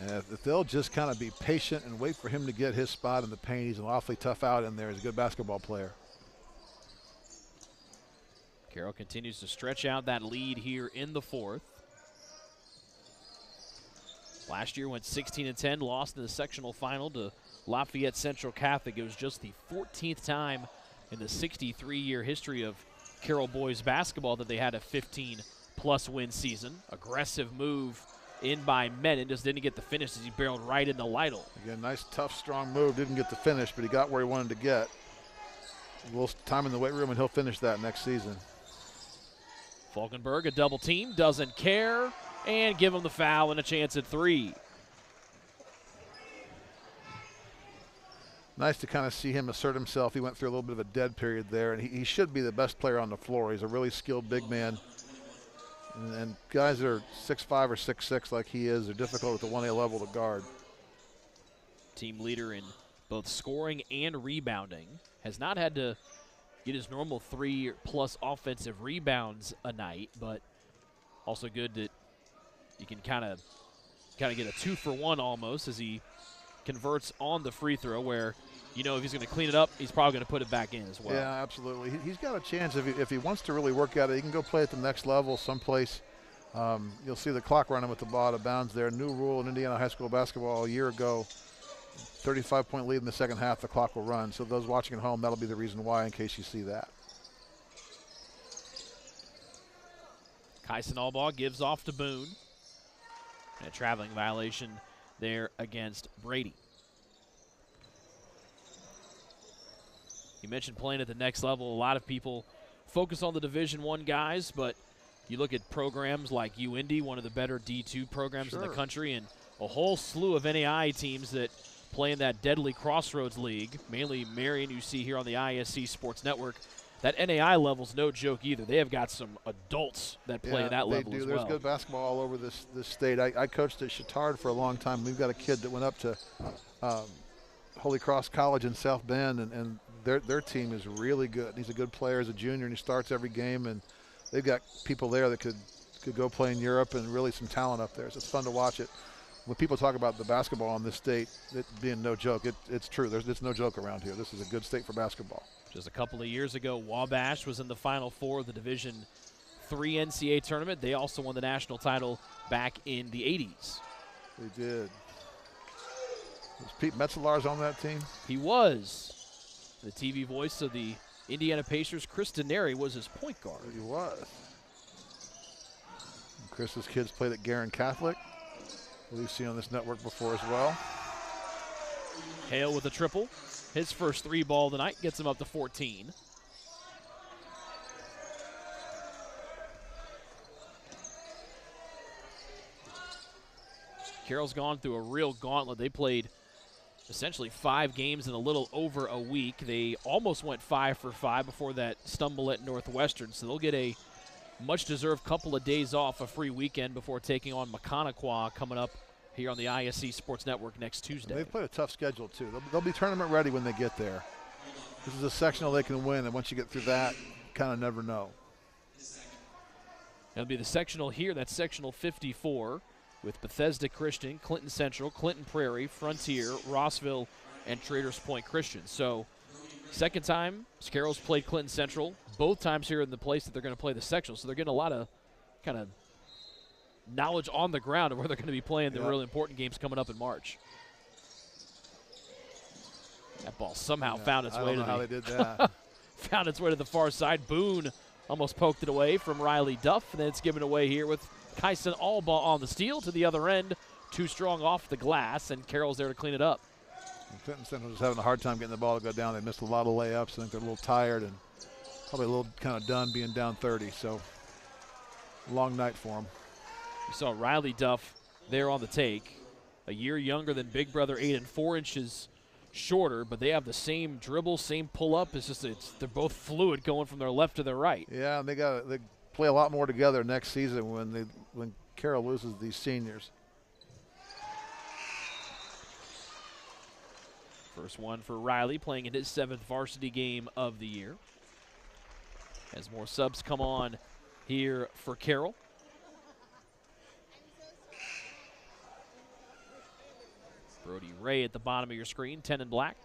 And if they'll just kind of be patient and wait for him to get his spot in the paint, he's an awfully tough out in there. He's a good basketball player. Carroll continues to stretch out that lead here in the 4th. Last year went 16-10, lost in the sectional final to Lafayette Central Catholic. It was just the 14th time in the 63-year history of Carroll boys basketball that they had a 15-plus win season. Aggressive move in by Menon, just didn't get the finish as he barreled right into Lytle. Again, nice, tough, strong move. Didn't get the finish, but he got where he wanted to get. A little time in the weight room, and he'll finish that next season. Falkenberg, a double team, doesn't care, and give him the foul and a chance at 3. Nice to kind of see him assert himself. He went through a little bit of a dead period there, and he should be the best player on the floor. He's a really skilled big man. And guys that are 6'5" or 6'6" like he is are difficult at the 1A level to guard. Team leader in both scoring and rebounding. Has not had to get his normal 3+ offensive rebounds a night, but also good that you can kind of get a 2-for-1 almost as he converts on the free throw, where you know if he's going to clean it up, he's probably going to put it back in as well. Yeah, absolutely. He's got a chance if he wants to really work at it. He can go play at the next level someplace. You'll see the clock running with the ball out of bounds there. New rule in Indiana high school basketball a year ago. 35-point lead in the second half, the clock will run. So those watching at home, that'll be the reason why in case you see that. Kyson Allbaugh gives off to Boone. And a traveling violation there against Brady. You mentioned playing at the next level. A lot of people focus on the Division I guys, but you look at programs like UIndy, one of the better D2 programs in the country, and a whole slew of NAI teams that play in that deadly Crossroads League, mainly Marion you see here on the ISC Sports Network. That NAI level's no joke either. They have got some adults that play at that level as well. There's good basketball all over this state. I coached at Chittard for a long time. We've got a kid that went up to Holy Cross College in South Bend, and their team is really good. He's a good player as a junior, and he starts every game, and they've got people there that could go play in Europe, and really some talent up there. So it's fun to watch it. When people talk about the basketball in this state, it being no joke, it's true. It's no joke around here. This is a good state for basketball. Just a couple of years ago, Wabash was in the Final Four of the Division III NCAA tournament. They also won the national title back in the 80s. They did. Was Pete Metzelaars on that team? He was. The TV voice of the Indiana Pacers, Chris Denary, was his point guard. He was. And Chris's kids played at Guerin Catholic. We've seen on this network before as well. Hale with a triple. His first 3 ball of the night gets him up to 14. Carroll's gone through a real gauntlet. They played essentially 5 games in a little over a week. They almost went 5 for 5 before that stumble at Northwestern, so they'll get a much-deserved couple of days off, a free weekend before taking on Maconaquah coming up here on the ISC Sports Network next Tuesday. They've played a tough schedule, too. They'll be tournament ready when they get there. This is a sectional they can win, and once you get through that, you kind of never know. It'll be the sectional here. That's sectional 54 with Bethesda Christian, Clinton Central, Clinton Prairie, Frontier, Rossville, and Traders Point Christian. So second time Carroll's played Clinton Central, both times here in the place that they're going to play the sectional. So they're getting a lot of kind of knowledge on the ground of where they're going to be playing the really important games coming up in March. That ball somehow found its way to I don't know how they did that. found its way to the far side. Boone almost poked it away from Riley Duff, and then it's given away here with Kyson Allbaugh on the steal to the other end. too strong off the glass, and Carroll's there to clean it up. And Clinton Central was having a hard time getting the ball to go down. They missed a lot of layups. I think they're a little tired and probably a little kind of done being down 30. So long night for them. You saw Riley Duff there on the take, a year younger than big brother Aiden, 4 inches shorter, but they have the same dribble, same pull-up. It's just they're both fluid going from their left to their right. Yeah, and they play a lot more together next season when Carroll loses these seniors. First one for Riley, playing in his 7th varsity game of the year. As more subs come on here for Carroll. Brody Ray at the bottom of your screen, 10 in black.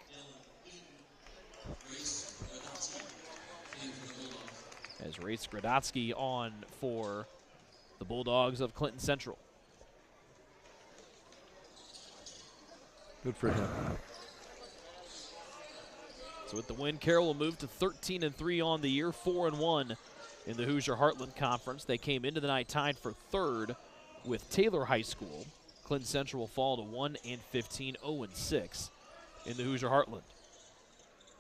As Ray Skradotsky on for the Bulldogs of Clinton Central. Good for him. So with the win, Carroll will move to 13-3 on the year, 4-1 in the Hoosier Heartland Conference. They came into the night tied for 3rd with Taylor High School. Clinton Central will fall to 1-15, 0-6 in the Hoosier Heartland.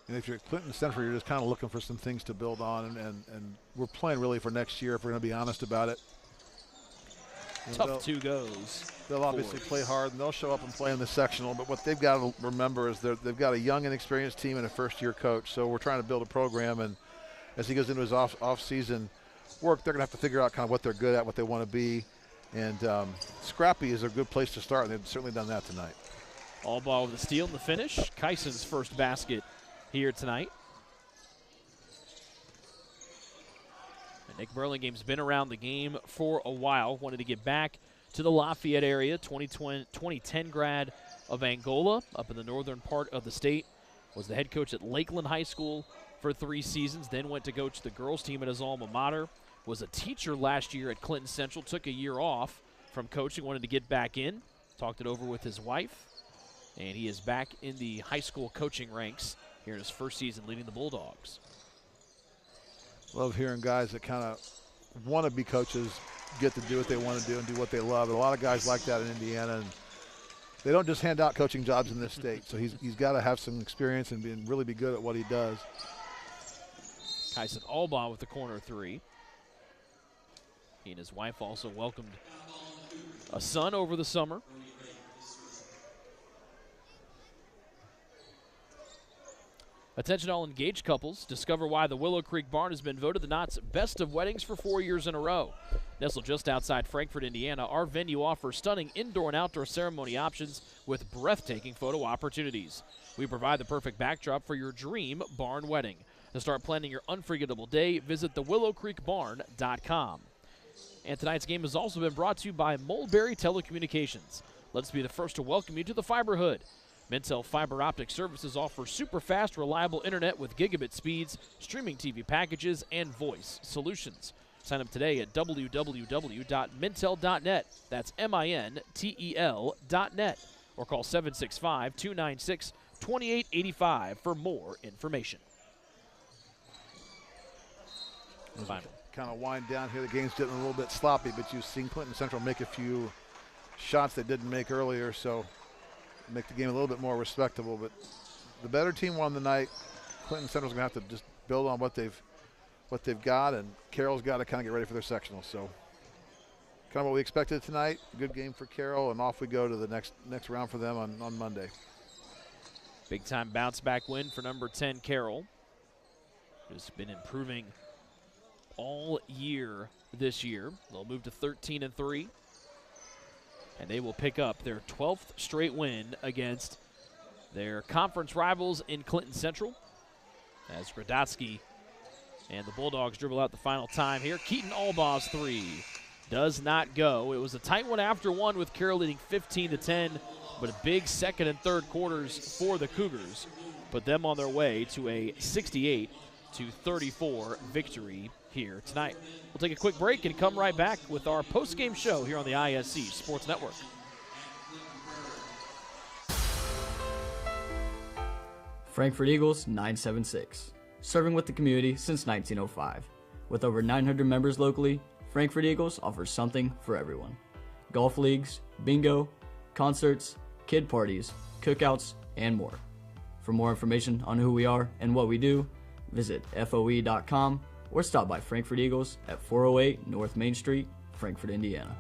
And if you're at Clinton Central, you're just kind of looking for some things to build on, and we're playing really for next year if we're going to be honest about it. Tough 2 goes. They'll obviously play hard, and they'll show up and play in the sectional, but what they've got to remember is they've got a young and experienced team and a first-year coach, so we're trying to build a program, and as he goes into his off-season work, they're going to have to figure out kind of what they're good at, what they want to be, and scrappy is a good place to start, and they've certainly done that tonight. All ball with the steal in the finish. Kyson's first basket here tonight. And Nick Burlingame's been around the game for a while, wanted to get back to the Lafayette area, 2010 grad of Angola, up in the northern part of the state. Was the head coach at Lakeland High School for 3 seasons, then went to coach the girls team at his alma mater. Was a teacher last year at Clinton Central, took a year off from coaching, wanted to get back in, talked it over with his wife, and he is back in the high school coaching ranks here in his first season leading the Bulldogs. Love hearing guys that kind of want to be coaches get to do what they want to do and do what they love. And a lot of guys like that in Indiana, and they don't just hand out coaching jobs in this state. So he's got to have some experience and really be good at what he does. Kyson Albaugh with the corner 3. He and his wife also welcomed a son over the summer. Attention all engaged couples. Discover why the Willow Creek Barn has been voted the Knott's best of weddings for 4 years in a row. Nestled just outside Frankfort, Indiana, our venue offers stunning indoor and outdoor ceremony options with breathtaking photo opportunities. We provide the perfect backdrop for your dream barn wedding. To start planning your unforgettable day, visit thewillowcreekbarn.com. And tonight's game has also been brought to you by Mulberry Telecommunications. Let's be the first to welcome you to the Fiberhood. Mintel Fiber Optic Services offers super fast, reliable internet with gigabit speeds, streaming TV packages, and voice solutions. Sign up today at www.mintel.net. That's MINTEL.net. Or call 765-296-2885 for more information. Kind of wind down here. The game's getting a little bit sloppy, but you've seen Clinton Central make a few shots they didn't make earlier, so make the game a little bit more respectable. But the better team won the night. Clinton Central's going to have to just build on what they've got, and Carroll's got to kind of get ready for their sectional. So kind of what we expected tonight. Good game for Carroll, and off we go to the next round for them on Monday. Big time bounce back win for number 10 Carroll. Who's been improving all year this year. They'll move to 13-3. And they will pick up their 12th straight win against their conference rivals in Clinton Central. As Gradotsky and the Bulldogs dribble out the final time here. Keaton Albaugh's 3 does not go. It was a tight one after one with Carroll leading 15-10, but a big second and third quarters for the Cougars put them on their way to a 68-34 victory here tonight. We'll take a quick break and come right back with our post-game show here on the ISC Sports Network. Frankfort Eagles 976, serving with the community since 1905. With over 900 members locally, Frankfort Eagles offers something for everyone. Golf leagues, bingo, concerts, kid parties, cookouts, and more. For more information on who we are and what we do, visit FOE.com or stop by Frankfurt Eagles at 408 North Main Street, Frankfurt, Indiana.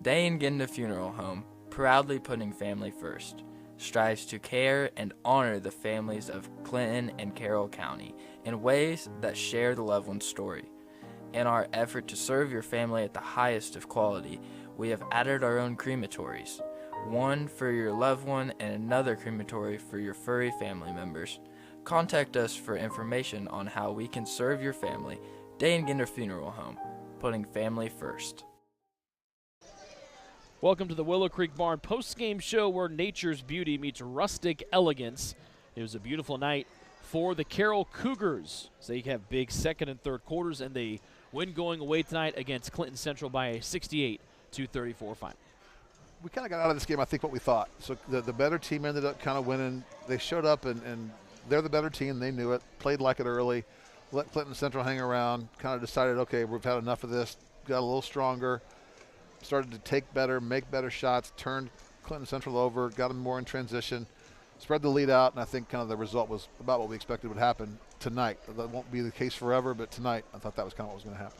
Day and Ginda Funeral Home, proudly putting family first, strives to care and honor the families of Clinton and Carroll County in ways that share the loved one's story. In our effort to serve your family at the highest of quality, we have added our own crematories, one for your loved one and another crematory for your furry family members. Contact us for information on how we can serve your family. Day and Ginda Funeral Home, putting family first. Welcome to the Willow Creek Barn post-game show where nature's beauty meets rustic elegance. It was a beautiful night for the Carroll Cougars. So they have big second and third quarters, and they win going away tonight against Clinton Central by a 68-34 final. We kind of got out of this game, I think, what we thought. So the better team ended up kind of winning. They showed up, and they're the better team. They knew it, played like it early, let Clinton Central hang around, kind of decided, okay, we've had enough of this, got a little stronger, started to take better, make better shots, turned Clinton Central over, got them more in transition, spread the lead out, and I think kind of the result was about what we expected would happen tonight. That won't be the case forever, but tonight I thought that was kind of what was going to happen.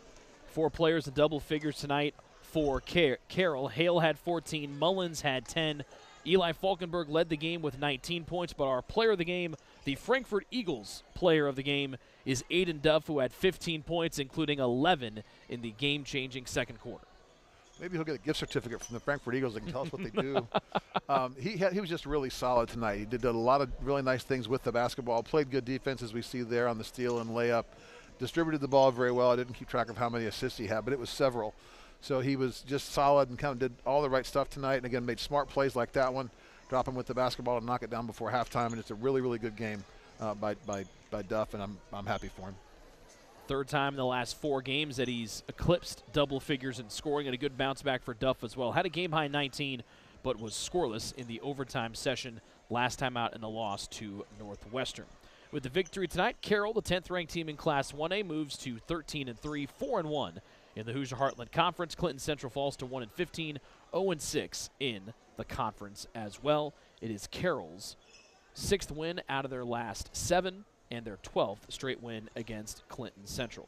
4 players in double figures tonight for Carroll. Hale had 14, Mullins had 10. Eli Falkenberg led the game with 19 points, but our player of the game, the Frankfurt Eagles player of the game, is Aiden Duff, who had 15 points, including 11 in the game-changing second quarter. Maybe he'll get a gift certificate from the Frankfurt Eagles that can tell us what they do. He was just really solid tonight. He did a lot of really nice things with the basketball, played good defense as we see there on the steal and layup, distributed the ball very well. I didn't keep track of how many assists he had, but it was several. So he was just solid and kind of did all the right stuff tonight, and again made smart plays like that one, drop him with the basketball and knock it down before halftime, and it's a really, really good game by Duff, and I'm happy for him. Third time in the last 4 games that he's eclipsed double figures in scoring, and a good bounce back for Duff as well. Had a game-high 19, but was scoreless in the overtime session last time out in the loss to Northwestern. With the victory tonight, Carroll, the 10th-ranked team in Class 1A, moves to 13-3, 4-1 in the Hoosier Heartland Conference. Clinton Central falls to 1-15, 0-6 in the conference as well. It is Carroll's 6th win out of their last 7, and their 12th straight win against Clinton Central.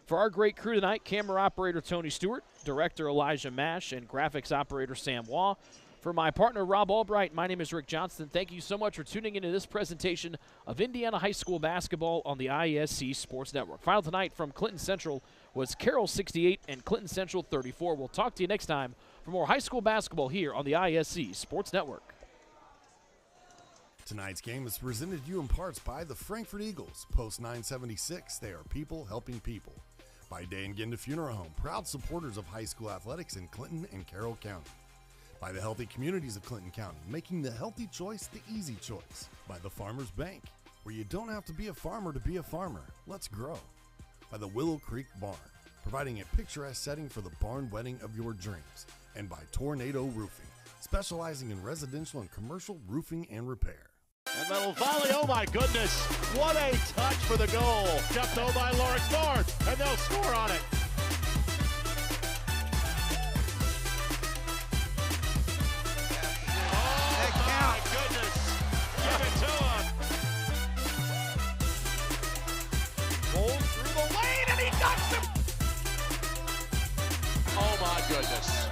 For our great crew tonight, camera operator Tony Stewart, director Elijah Mash, and graphics operator Sam Waugh. For my partner Rob Albright, my name is Rick Johnston. Thank you so much for tuning into this presentation of Indiana High School basketball on the IHSAA Sports Network. Final tonight from Clinton Central was Carroll 68 and Clinton Central 34. We'll talk to you next time for more high school basketball here on the IHSAA Sports Network. Tonight's game is presented to you in parts by the Frankfurt Eagles. Post 976, they are people helping people. By Day and Ginda Funeral Home, proud supporters of high school athletics in Clinton and Carroll County. By the healthy communities of Clinton County, making the healthy choice the easy choice. By the Farmers Bank, where you don't have to be a farmer to be a farmer. Let's grow. By the Willow Creek Barn, providing a picturesque setting for the barn wedding of your dreams. And by Tornado Roofing, specializing in residential and commercial roofing and repair. And that'll volley, oh my goodness, what a touch for the goal. Jumped over by Lawrence North, and they'll score on it. Oh my goodness, give it to him. Rolls through the lane, and he knocks him. Oh my goodness.